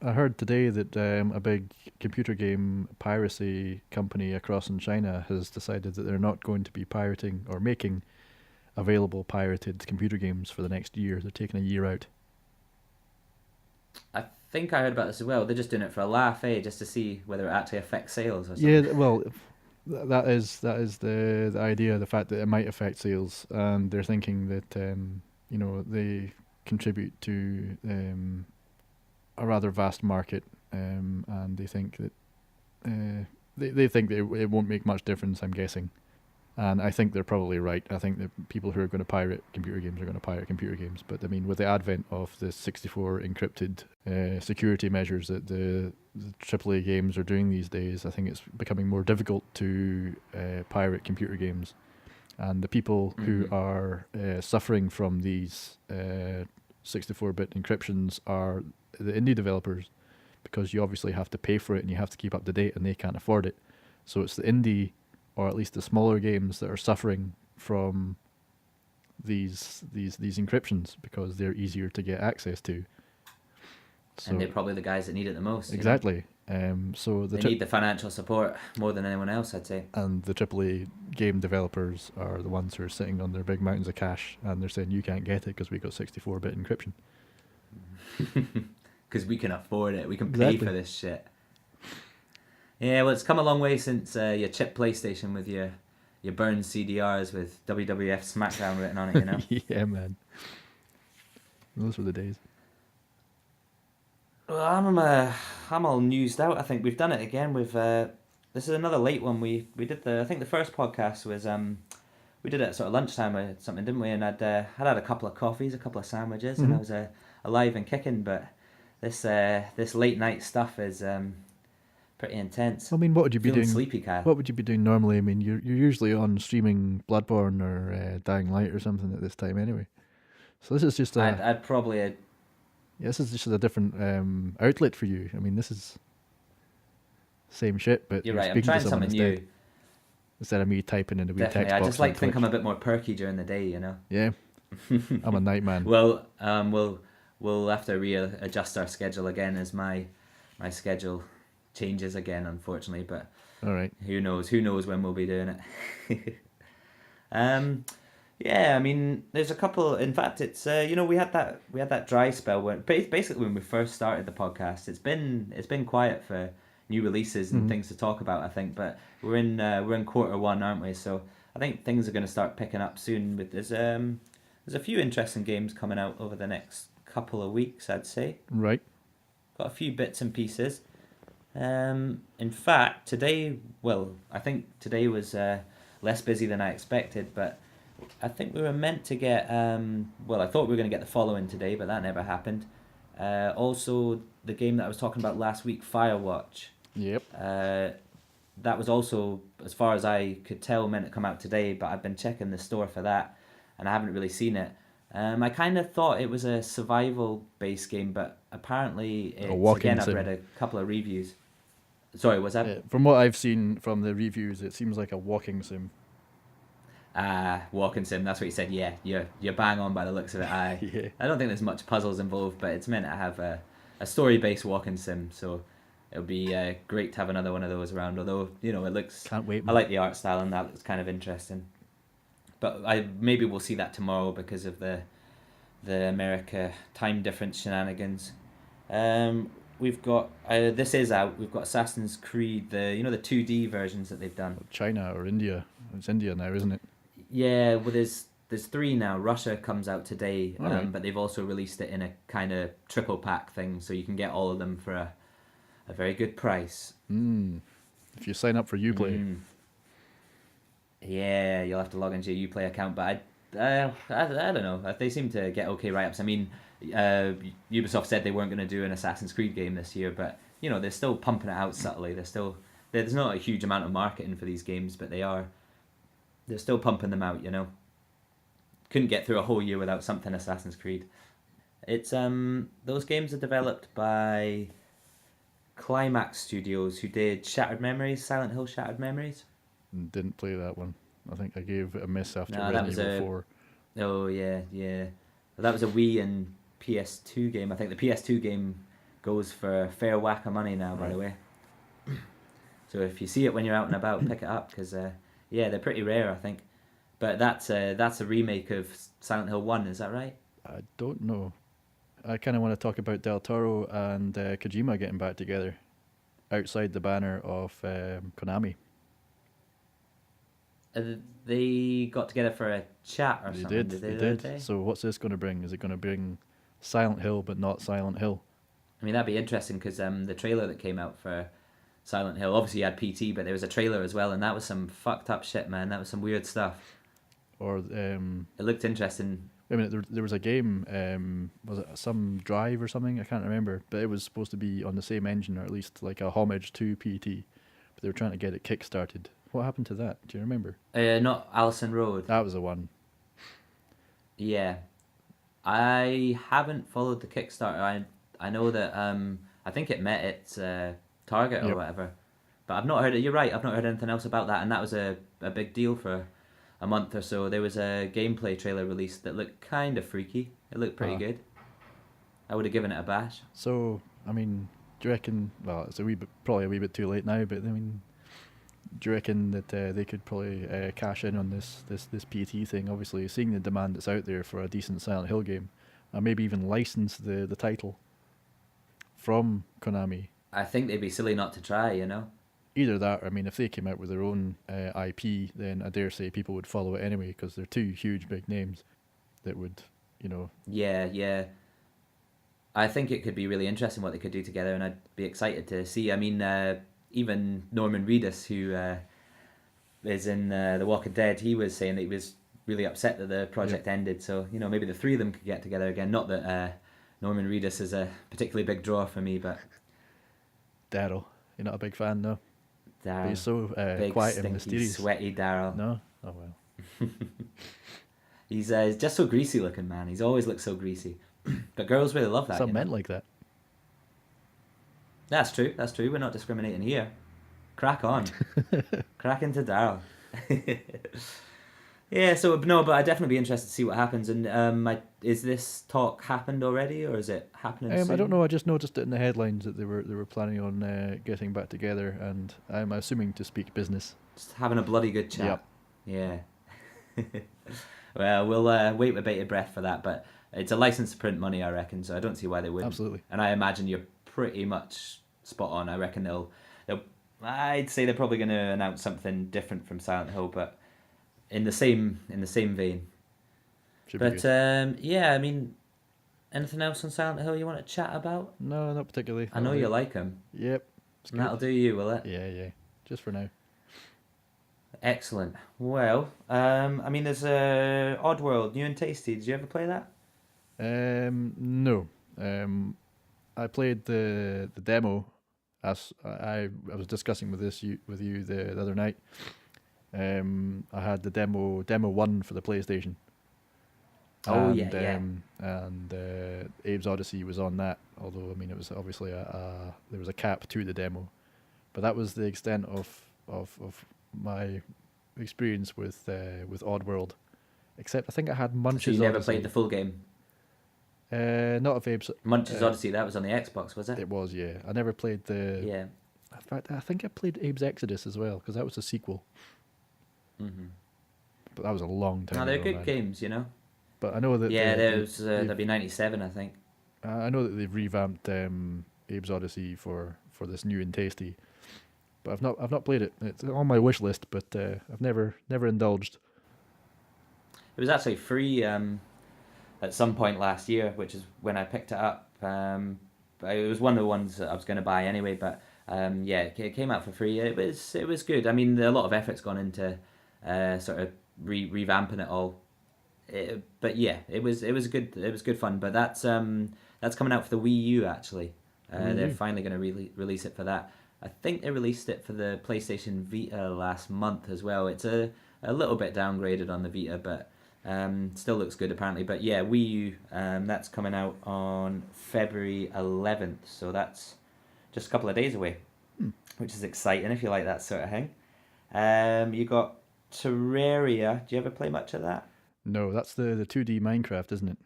I heard today that a big computer game piracy company across in China has decided that they're not going to be pirating or making available pirated computer games for the next year. They're taking a year out. I think I heard about this as well. They're just doing it for a laugh, just to see whether it actually affects sales or Yeah, something. well, that is the idea, the fact that it might affect sales, and they're thinking that they contribute to a rather vast market, and they think that they think that it won't make much difference. I'm guessing. And I think they're probably right. I think that people who are going to pirate computer games are going to pirate computer games. But I mean, with the advent of the 64 encrypted security measures that the AAA games are doing these days, I think it's becoming more difficult to pirate computer games. And the people who are suffering from these 64-bit encryptions are the indie developers, because you obviously have to pay for it and you have to keep up to date, and they can't afford it. So it's the indie, or at least the smaller games, that are suffering from these encryptions because they're easier to get access to. So And they're probably the guys that need it the most. exactly. So they need the financial support more than anyone else, I'd say. And the AAA game developers are the ones who are sitting on their big mountains of cash, and they're saying you can't get it because we got 64-bit encryption. Because we can afford it. We can Exactly. pay for this shit. Yeah, well, it's come a long way since your chip PlayStation with your burned CDRs with WWF SmackDown written on it, Yeah, man. Those were the days. Well, I'm all newsed out. I think we've done it again. This is another late one. We did I think the first podcast was we did it at sort of lunchtime or something, didn't we? And I'd had a couple of coffees, a couple of sandwiches, and I was alive and kicking. But this late night stuff is pretty intense. I mean, what would you be Feeling doing? sleepy, Kyle. What would you be doing normally? I mean, you're usually on streaming Bloodborne or Dying Light or something at this time anyway. So this is just I'd probably this is just a different outlet for you. I mean, this is same shit, but you're you're right. I'm speaking trying to someone something instead, new. instead of me typing in the wee Definitely, text I box just on like to think Twitch. I'm a bit more perky during the day. Yeah, I'm a night man. Well, we'll have to readjust our schedule again as my schedule changes again, unfortunately. But All right. who knows? Who knows when we'll be doing it? Yeah, I mean, there's a couple. In fact, it's we had that dry spell when basically when we first started the podcast. It's been quiet for new releases and things to talk about, I think. But we're in Q1, aren't we? So I think things are going to start picking up soon. But there's a few interesting games coming out over the next couple of weeks, I'd say. Right. Got a few bits and pieces. In fact, I think today was less busy than I expected, but I think we were meant to get, I thought we were going to get the following today, but that never happened. Also, the game that I was talking about last week, Firewatch. Yep. That was also, as far as I could tell, meant to come out today, but I've been checking the store for that, and I haven't really seen it. I kind of thought it was a survival-based game, but apparently I've read a couple of reviews. Sorry, was that? From what I've seen from the reviews, it seems like a walking sim. Walking sim, that's what you said. Yeah, you're bang on by the looks of it. Yeah. I don't think there's much puzzles involved, but it's meant to have a story-based walking sim, so it'll be great to have another one of those around. Although, it looks... Can't wait, man. I like the art style, and that looks kind of interesting. But maybe we'll see that tomorrow because of the America time difference shenanigans. We've got this is out. We've got Assassin's Creed, the 2D versions that they've done. China or India. It's India now, isn't it? Yeah, well, there's 3 now. Russia comes out today, Right. but they've also released it in a kind of triple pack thing, so you can get all of them for a very good price. If you sign up for Uplay. Yeah, you'll have to log into your Uplay account, but I don't know. They seem to get okay write-ups. I mean, Ubisoft said they weren't going to do an Assassin's Creed game this year, but they're still pumping it out subtly. There's not a huge amount of marketing for these games, but they're still pumping them out. Couldn't get through a whole year without something Assassin's Creed. It's those games are developed by Climax Studios, who did Shattered Memories, Silent Hill Shattered Memories. Didn't play that one. I think I gave it a miss after No, Resident Evil 4. Oh yeah. Well, that was a Wii and PS2 game. I think the PS2 game goes for a fair whack of money now, by the way. So if you see it when you're out and about, pick it up, because they're pretty rare, I think. But that's a remake of Silent Hill 1, is that right? I don't know. I kind of want to talk about Del Toro and Kojima getting back together outside the banner of Konami. They got together for a chat or They something, did, did they, they the other did. day? So what's this going to bring? Is it going to bring Silent Hill, but not Silent Hill? I mean, that'd be interesting because the trailer that came out for Silent Hill, obviously you had PT, but there was a trailer as well, and that was some fucked up shit, man. That was some weird stuff. Or It looked interesting. I mean, there was a game. Was it some Drive or something? I can't remember, but it was supposed to be on the same engine, or at least like a homage to PT. But they were trying to get it kickstarted. What happened to that? Do you remember? Not Allison Road. That was the one. Yeah, I haven't followed the Kickstarter. I know that I think it met its target or Yep. whatever, but I've not heard it. You're right. I've not heard anything else about that, and that was a big deal for a month or so. There was a gameplay trailer released that looked kind of freaky. It looked pretty good. I would have given it a bash. So I mean, do you reckon? Well, it's probably a wee bit too late now, but I mean, do you reckon that they could probably cash in on this PT thing? Obviously, seeing the demand that's out there for a decent Silent Hill game, and maybe even license the title from Konami. I think they'd be silly not to try. You know. Either that, or I mean, if they came out with their own IP, then I dare say people would follow it anyway because they're two huge big names that would, you know. Yeah, yeah. I think it could be really interesting what they could do together, and I'd be excited to see. I mean, even Norman Reedus, who is in The Walking Dead, he was saying that he was really upset that the project ended. So, you know, maybe the three of them could get together again. Not that Norman Reedus is a particularly big draw for me, but Daryl, you're not a big fan, no? But Daryl, he's so big, quiet stinky, and mysterious. sweaty Daryl. No? Oh, well. He's just so greasy looking, man. He's always looked so greasy. But girls really love that. Some you know? men like that. That's true. That's true. We're not discriminating here. Crack on. Crack into Daryl. Yeah. So no, but I'd definitely be interested to see what happens. And is this talk happened already, or is it happening soon? I don't know. I just noticed it in the headlines that they were planning on getting back together, and I'm assuming to speak business. Just having a bloody good chat. Yep. Yeah. Well, we'll wait with bated breath for that, but it's a license to print money, I reckon. So I don't see why they wouldn't. Absolutely. And I imagine you're pretty much spot on. I reckon I'd say they're probably going to announce something different from Silent Hill, but in the same vein. Should be But good. yeah, I mean, anything else on Silent Hill you want to chat about? No, not particularly. I know you like them. Yep. And that'll do you, will it? Yeah. Just for now. Excellent. Well, I mean, there's Oddworld, new and tasty. Did you ever play that? No. I played the demo, as I was discussing with you the other night. I had the demo 1 for the PlayStation. Oh, and, yeah. And Abe's Odyssey was on that. Although I mean, it was obviously there was a cap to the demo, but that was the extent of my experience with Oddworld. Except I think I had Munch's So you never Odyssey. played the full game? Not of Abe's. Munch's Odyssey, that was on the Xbox, was it? It was, yeah. I never played the. Yeah. In fact, I think I played Abe's Exodus as well because that was a sequel. Mm-hmm. But that was a long time No, ago. they're good man. games, you know. But I know that. Yeah, there'd be 97, I think. I know that they've revamped Abe's Odyssey for this new and tasty, but I've not played it. It's on my wish list, but I've never indulged. It was actually free at some point last year, which is when I picked it up. But it was one of the ones that I was going to buy anyway. But yeah, it came out for free. It was good. I mean, a lot of effort's gone into sort of revamping it all. But yeah, it was good fun. But that's coming out for the Wii U actually. They're finally going to release it for that. I think they released it for the PlayStation Vita last month as well. It's a little bit downgraded on the Vita, but still looks good apparently. But yeah, Wii U, that's coming out on February 11th, so that's just a couple of days away, which is exciting if you like that sort of thing. You got Terraria. Do you ever play much of that? No, that's the 2D Minecraft, isn't it?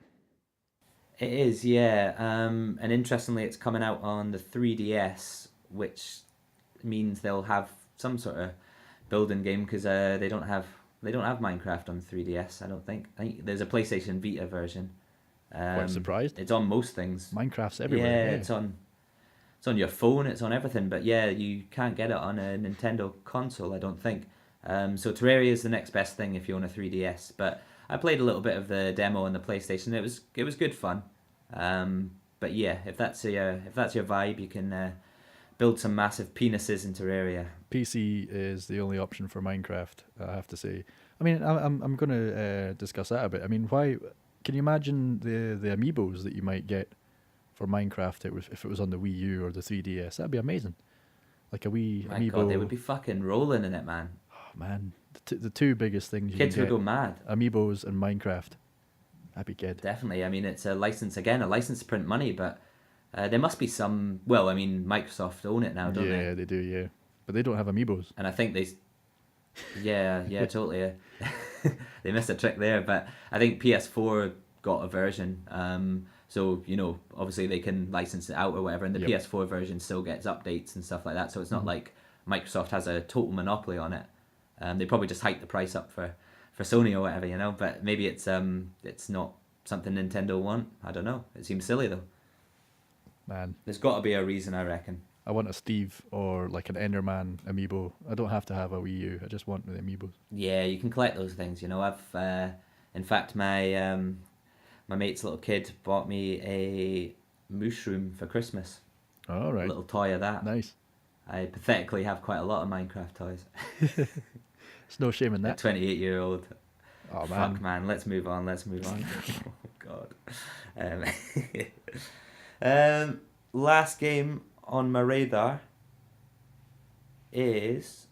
It is, yeah. And interestingly, it's coming out on the 3DS, which means they'll have some sort of building game because they don't have Minecraft on 3DS. I don't think. I think there's a PlayStation Vita version, Quite surprised. It's on most things. Minecraft's Yeah, everywhere. Yeah. it's on your phone, it's on everything. But yeah, you can't get it on a Nintendo console, I don't think. So Terraria is the next best thing if you own a 3DS. But I played a little bit of the demo on the PlayStation. It was good fun. But yeah, if that's your vibe, you can build some massive penises in Terraria. PC is the only option for Minecraft, I have to say. I mean, I'm going to discuss that a bit. I mean, why? Can you imagine the amiibos that you might get for Minecraft if it was on the Wii U or the 3DS? That'd be amazing. Like a wee My amiibo. God, they would be fucking rolling in it, man. Oh, man, the two biggest things you Kids can would get, go mad. amiibos and Minecraft. That'd be good. Definitely. I mean, it's a license to print money, but there must be some. Well, I mean, Microsoft own it now, don't they? Yeah, they do. Yeah, but they don't have amiibos. And I think yeah, totally. They missed a trick there, but I think PS4 got a version. So obviously they can license it out or whatever, and the Yep. PS4 version still gets updates and stuff like that. So it's not like Microsoft has a total monopoly on it. They probably just hike the price up for Sony or whatever, But maybe it's not something Nintendo want. I don't know. It seems silly though. Man, There's got to be a reason, I reckon. I want a Steve or like an Enderman amiibo. I don't have to have a Wii U. I just want the amiibos. Yeah, you can collect those things. I've in fact my mate's little kid bought me a mushroom for Christmas. All right. A little toy of that. Nice. I pathetically have quite a lot of Minecraft toys. There's no shame in A that. 28-year-old. Oh man. Fuck, man. Let's move on. Oh, God. Last game on my radar is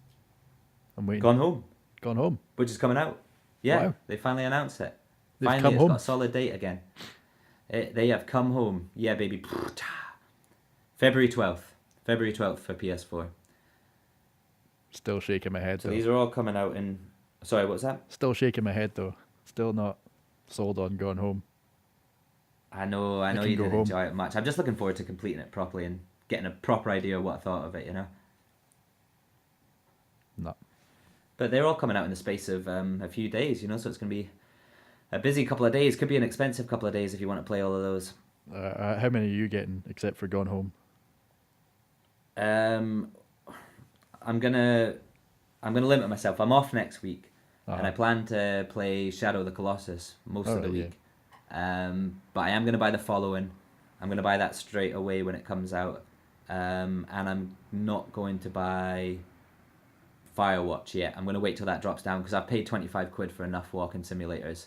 I'm waiting. Gone Home, Gone home. which is coming out. Yeah, Wow. they finally announced it. They've Finally, come it's home. got a solid date again. They have come home. Yeah, baby. February 12th. February 12th for PS4. Still shaking my head So though. these are all coming out in... Sorry, what's that? Still shaking my head though. Still not sold on Gone Home. I know can you go didn't home. enjoy it much. I'm just looking forward to completing it properly and getting a proper idea of what I thought of it, No. But they're all coming out in the space of a few days, so it's going to be a busy couple of days. Could be an expensive couple of days if you want to play all of those. How many are you getting except for Gone Home? I'm gonna limit myself. I'm off next week, and I Uh-huh. plan to play Shadow of the Colossus most of the Alright, yeah. week. But I am gonna buy the following. I'm gonna buy that straight away when it comes out, and I'm not going to buy Firewatch yet. I'm gonna wait till that drops down because I paid £25 for enough walking simulators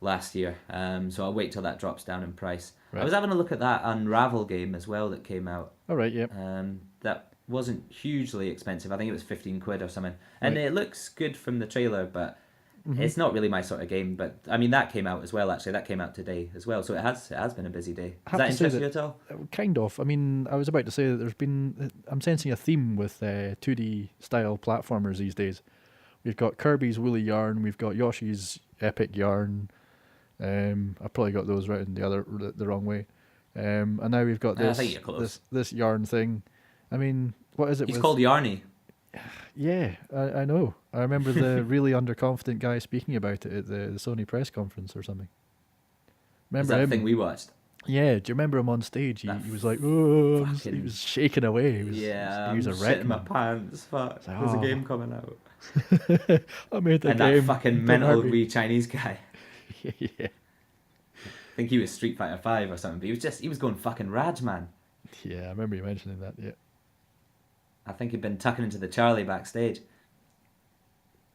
last year. So I'll wait till that drops down in price. I Right. was having a look at that Unravel game as well that came out. All right. Yep. That wasn't hugely expensive. I think it was £15 or something, and Right. it looks good from the trailer, but Mhm. it's not really my sort of game. But I mean, that came out as well. Actually, that came out today as well. So it has been a busy day. I Does have that to say interest you at all? Kind of. I mean, I was about to say that there's been. I'm sensing a theme with 2D style platformers these days. We've got Kirby's Woolly Yarn. We've got Yoshi's Epic Yarn. I probably got those right in the wrong way. And now we've got I think you're close. this yarn thing. I mean, what is it? He's called Yarny. Yeah, I know. I remember the really underconfident guy speaking about it at the Sony press conference or something. Is Remember that the him? thing we watched? Yeah, do you remember him on stage? That He was like, oh, he fucking- was shaking away. Yeah, he was I'm a wreck, shitting my man. pants. Fuck, It's like, there's a oh. game coming out. I made the And game. that fucking Don't mental hurt me. wee Chinese guy. Yeah, I think he was Street Fighter 5 or something, but he was going fucking raj, man. yeah, I remember you mentioning that. Yeah, I think he'd been tucking into the Charlie backstage.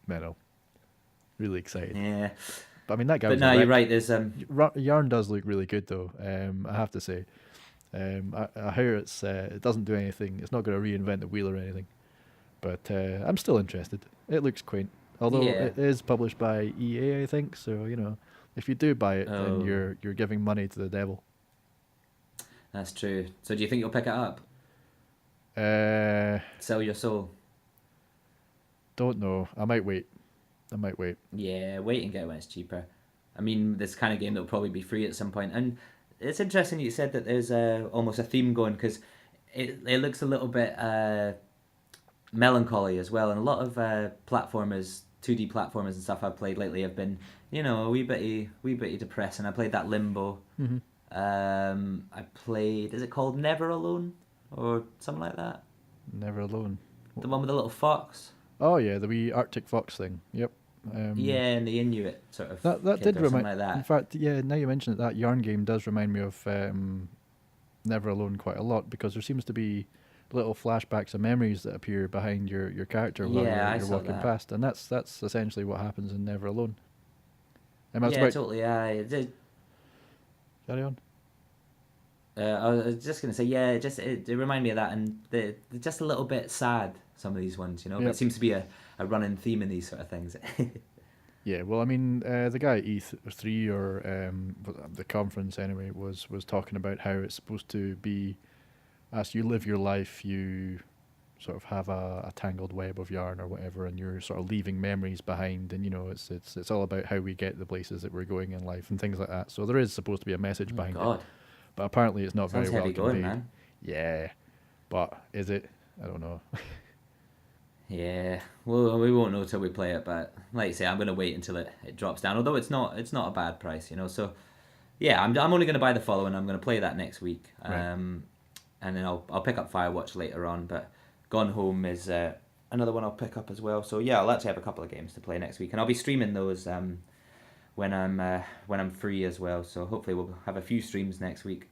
Menno. Really excited. Yeah. But I mean, that guy. But was no, a you're wreck. right. There's Yarn does look really good though. I have to say. I hear it doesn't do anything. It's not going to reinvent the wheel or anything. But I'm still interested. It looks quaint. Although Yeah. it is published by EA, I think. So if you do buy it, Oh. then you're giving money to the devil. That's true. So do you think you'll pick it up? Uh, Sell your soul? don't know. I might wait. Yeah, wait and get it when it's cheaper. I mean, this kind of game that'll probably be free at some point. And it's interesting you said that there's almost a theme going, because it looks a little bit melancholy as well. And a lot of platformers 2D platformers and stuff I've played lately have been, a wee bitty depressing. I played that Limbo. Mm-hmm. I played, is it called Never Alone or something like that? Never Alone. The one with the little fox. Oh yeah, the wee Arctic fox thing. Yep. Yeah, and the Inuit sort of That kid did or something remind. like that. In fact, yeah. Now you mention it, that yarn game does remind me of Never Alone quite a lot, because there seems to be little flashbacks of memories that appear behind your character while Yeah, I you're saw walking that. past, and that's essentially what happens in Never Alone. I was Yeah, about totally. I did. carry on. I was just gonna say, yeah, it reminded me of that, and they're just a little bit sad. Some of these ones, but Yep. it seems to be a running theme in these sort of things. Yeah, well, I mean, the guy at E3 or the conference anyway was talking about how it's supposed to be, as you live your life, you sort of have a tangled web of yarn or whatever, and you're sort of leaving memories behind, and it's all about how we get the places that we're going in life and things like that. So there is supposed to be a message Oh behind it, God, but apparently it's not sounds very well heavy going, conveyed. man. Yeah, but is it? I don't know. Yeah, well, we won't know till we play it, but like you say, I'm gonna wait until it drops down. Although it's not a bad price. So yeah, I'm only gonna buy the following. I'm gonna play that next week. Right. And then I'll pick up Firewatch later on. But Gone Home is another one I'll pick up as well. So yeah, I'll actually have a couple of games to play next week, and I'll be streaming those when I'm free as well. So hopefully we'll have a few streams next week,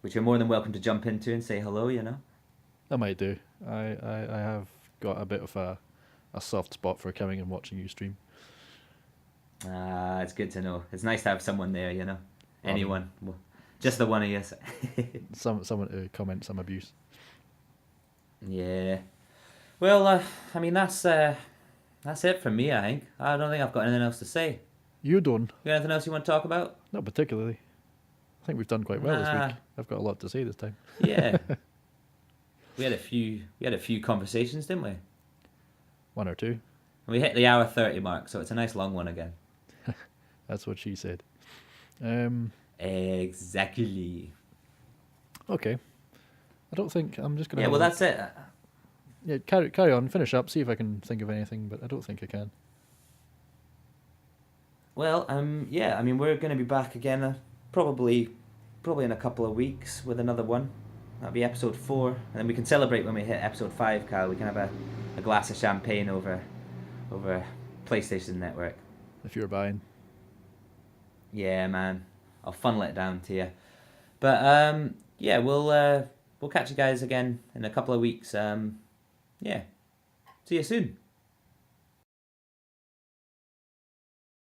which you're more than welcome to jump into and say hello. I might do. I have got a bit of a soft spot for coming and watching you stream. It's good to know. It's nice to have someone there. Anyone, just the one of you. Someone to comment some abuse. Yeah. Well, I mean that's it from me. I think I don't think I've got anything else to say. You don't? You got anything else you want to talk about? Not particularly. I think we've done quite well this Nah. week. I've got a lot to say this time. Yeah. We had a few conversations, didn't we? One or two. And we hit the hour 30 mark, so it's a nice long one again. That's what she said. Exactly. Okay. I don't think I'm just gonna. Yeah, well that's it. Yeah, carry on. Finish up. See if I can think of anything, but I don't think I can. Well, yeah. I mean, we're going to be back again, probably in a couple of weeks with another one. That'll be episode 4, and then we can celebrate when we hit episode 5, Kyle. We can have a glass of champagne over PlayStation Network. If you're buying. Yeah, man. I'll funnel it down to you. But yeah, we'll catch you guys again in a couple of weeks. Yeah. See you soon.